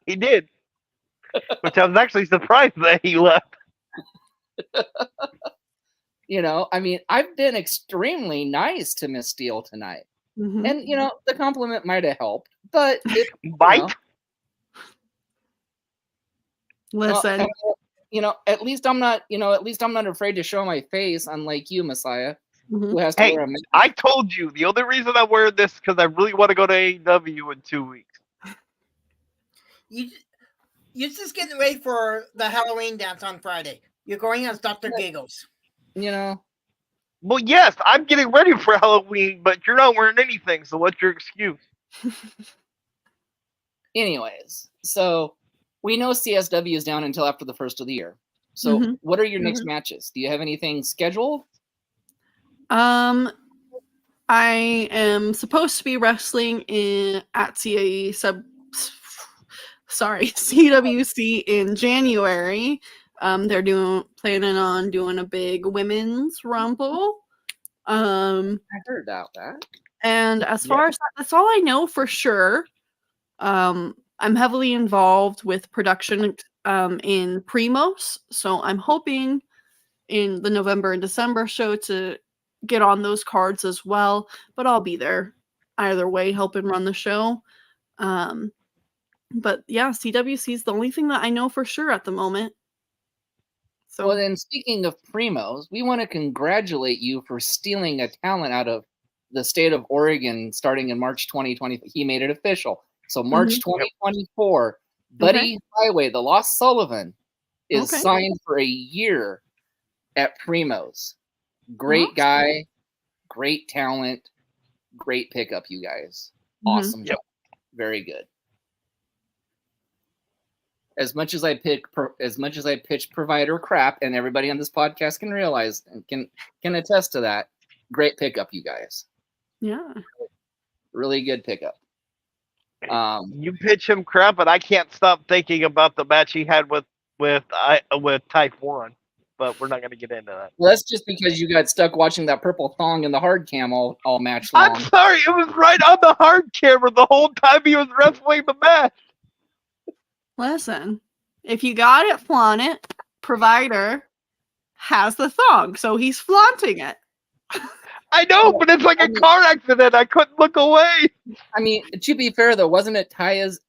S2: He did, which I was actually surprised that he left.
S1: You know, I mean, I've been extremely nice to Miss Steel tonight.
S3: Mm-hmm.
S1: And, you know, the compliment might have helped, but it
S2: might.
S3: Listen.
S1: You know, at least I'm not afraid to show my face, unlike you, Messiah, who has to wear a mask.
S2: I told you, the only reason I'm wearing this is because I really want to go to AEW in 2 weeks.
S4: You're just getting ready for the Halloween dance on Friday. You're going as Dr. Giggles.
S1: You know?
S2: Well, yes, I'm getting ready for Halloween, but you're not wearing anything, so what's your excuse?
S1: Anyways, so we know CSW is down until after the first of the year. So what are your next matches? Do you have anything scheduled?
S3: I am supposed to be wrestling at CWC in January. They're planning on doing a big women's rumble.
S1: I heard about that.
S3: And as far as that's all I know for sure. I'm heavily involved with production in Primos, so I'm hoping in the November and December show to get on those cards as well. But I'll be there either way, helping run the show. But yeah, CWC is the only thing that I know for sure at the moment. So,
S1: well, then, speaking of Primos, we want to congratulate you for stealing a talent out of the state of Oregon starting in March 2020. He made it official. So March 2024, Buddy Highway, the Lost Sullivan, is signed for a year at Primos. Great guy, great talent, great pickup, you guys.
S3: Mhm.
S1: Awesome job. Very good. As much as I pitch provider crap, and everybody on this podcast can realize and can attest to that, great pickup, you guys.
S3: Yeah.
S1: Really good pickup.
S2: You pitch him crap, but I can't stop thinking about the match he had with Type 1. But we're not going to get into that.
S1: Well, that's just because you got stuck watching that purple thong in the hard cam all match long.
S2: I'm sorry, it was right on the hard camera the whole time he was wrestling the match.
S3: Listen, if you got it, flaunt it. Provider has the thong, so he's flaunting it.
S2: I know, but it's like a car accident. I couldn't look away.
S1: I mean, to be fair though, wasn't it Taya's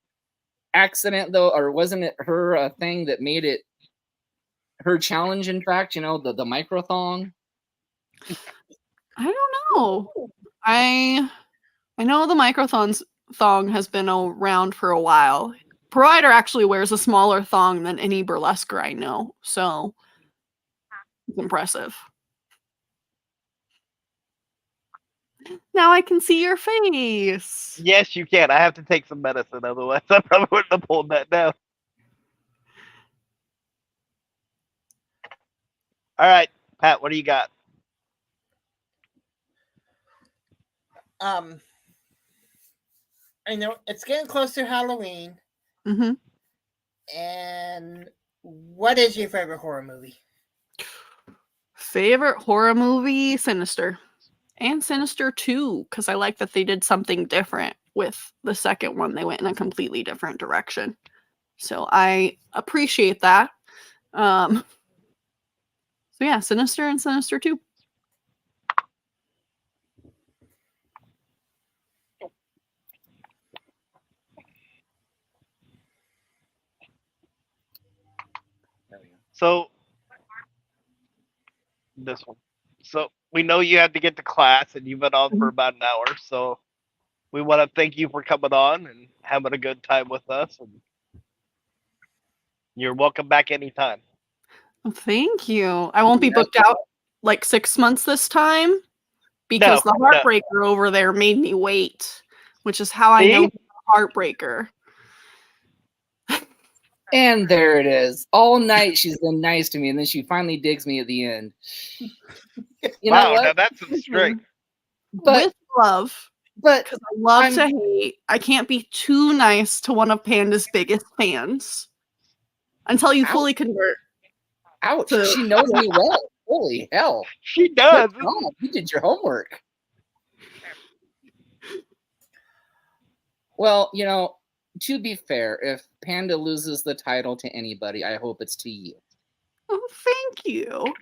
S1: accident though, or wasn't it her thing that made it her challenge? In fact, you know, the micro thong.
S3: I don't know. I know the microthon thong has been around for a while. Provider actually wears a smaller thong than any burlesquer I know, so it's impressive. Now I can see your face.
S2: Yes, you can. I have to take some medicine, otherwise I probably wouldn't have pulled that down. All right, Pat, what do you got?
S4: I know it's getting close to Halloween.
S3: Mm-hmm.
S4: And what is your favorite horror movie?
S3: Favorite horror movie? Sinister. And Sinister 2, because I like that they did something different with the second one. They went in a completely different direction. So I appreciate that. So yeah, Sinister and Sinister 2.
S2: So, this one. So, we know you had to get to class and you've been on for about an hour. So, we want to thank you for coming on and having a good time with us. And you're welcome back anytime.
S3: Thank you. I won't be booked out like 6 months this time because the heartbreaker over there made me wait, which is how I know he's a heartbreaker.
S1: And there it is. All night she's been nice to me, and then she finally digs me at the end. You know what?
S2: Now that's some strength.
S3: But with love.
S1: But
S3: because I love to hate, I can't be too nice to one of Panda's biggest fans until you fully convert.
S1: Ouch! She knows me well. Holy hell!
S2: She does.
S1: You did your homework. Well, you know, to be fair, if Panda loses the title to anybody, I hope it's to you.
S3: Oh, thank you.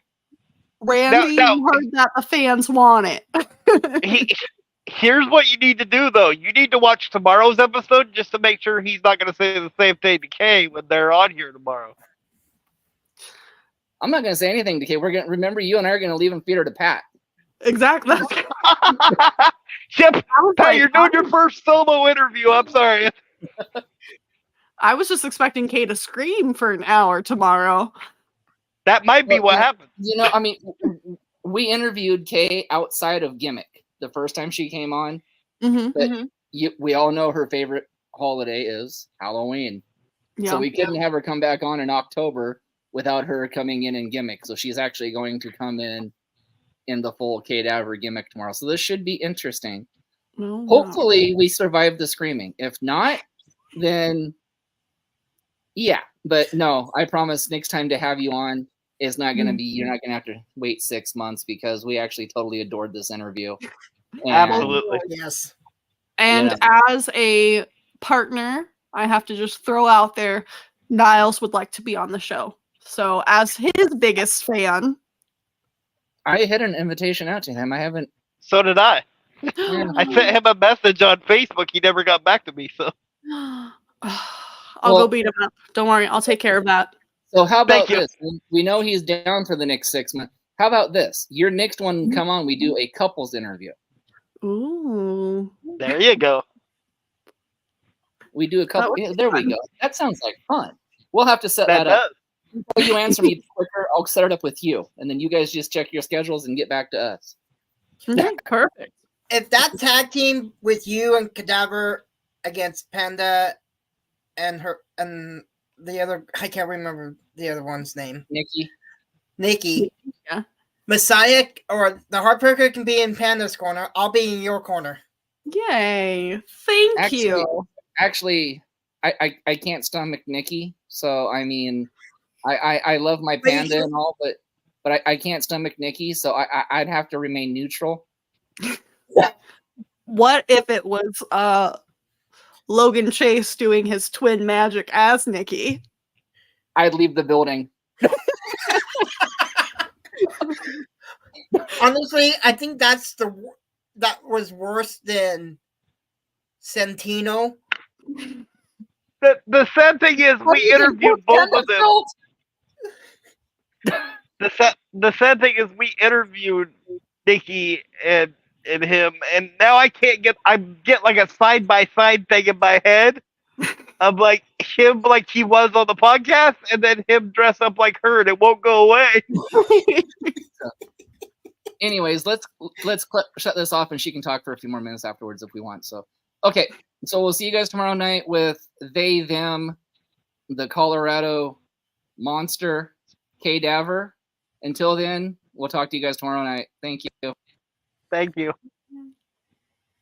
S3: Randy, you heard that the fans want it.
S2: Here's what you need to do, though. You need to watch tomorrow's episode just to make sure he's not going to say the same thing to Kay when they're on here tomorrow.
S1: I'm not going to say anything to Kay. We're going to remember you and I are going to leave and feed her to Pat.
S3: Exactly.
S2: Yep. Pat, you're doing your first solo interview. I'm sorry.
S3: I was just expecting Kay to scream for an hour tomorrow.
S2: That might be what happened.
S1: You know, I mean, we interviewed Kay outside of Gimmick the first time she came on. But we all know her favorite holiday is Halloween. Yeah. So we couldn't have her come back on in October without her coming in Gimmick. So she's actually going to come in the full Cadaver Gimmick tomorrow. So this should be interesting. Oh, hopefully we survive the screaming. If not, then yeah. But no, I promise next time to have you on is not going to be, you're not going to have to wait 6 months because we actually totally adored this interview.
S2: And, absolutely.
S4: Yes.
S3: And as a partner, I have to just throw out there, Niles would like to be on the show. So as his biggest fan,
S1: I hit an invitation out to him. I haven't.
S2: So did I. I sent him a message on Facebook. He never got back to me. So
S3: I'll go beat him up. Don't worry. I'll take care of that.
S1: So how about this? We know he's down for the next 6 months. How about this? Your next one, come on, we do a couples interview.
S3: Ooh.
S2: There you go.
S1: We do a couple. Yeah, there we go. That sounds like fun. We'll have to set that up. Before you answer me quicker, I'll set it up with you. And then you guys just check your schedules and get back to us.
S3: Perfect.
S4: if that tag team with you and Cadaver against Panda and the other, I can't remember the other one's name. Nikki.
S3: Yeah.
S4: Messiah or the Heartbreaker can be in Panda's corner. I'll be in your corner.
S3: Yay. Thank you.
S1: Actually, I can't stomach Nikki, so I mean, I love my Panda and all, but I can't stomach Nikki, so I'd have to remain neutral.
S3: What if it was Logan Chase doing his twin magic as Nikki?
S1: I'd leave the building.
S4: Honestly, I think that was worse than Santino.
S2: The sad thing is, we interviewed both of them. The sad thing is, we interviewed Nikki and him, and now I get like a side by side thing in my head of like him like he was on the podcast, and then him dress up like her, and it won't go away.
S1: Anyways, let's shut this off, and she can talk for a few more minutes afterwards if we want. So, okay, so we'll see you guys tomorrow night with they, them, the Colorado Monster, Cadaver. Until then, we'll talk to you guys tomorrow night. Thank you.
S2: Thank you.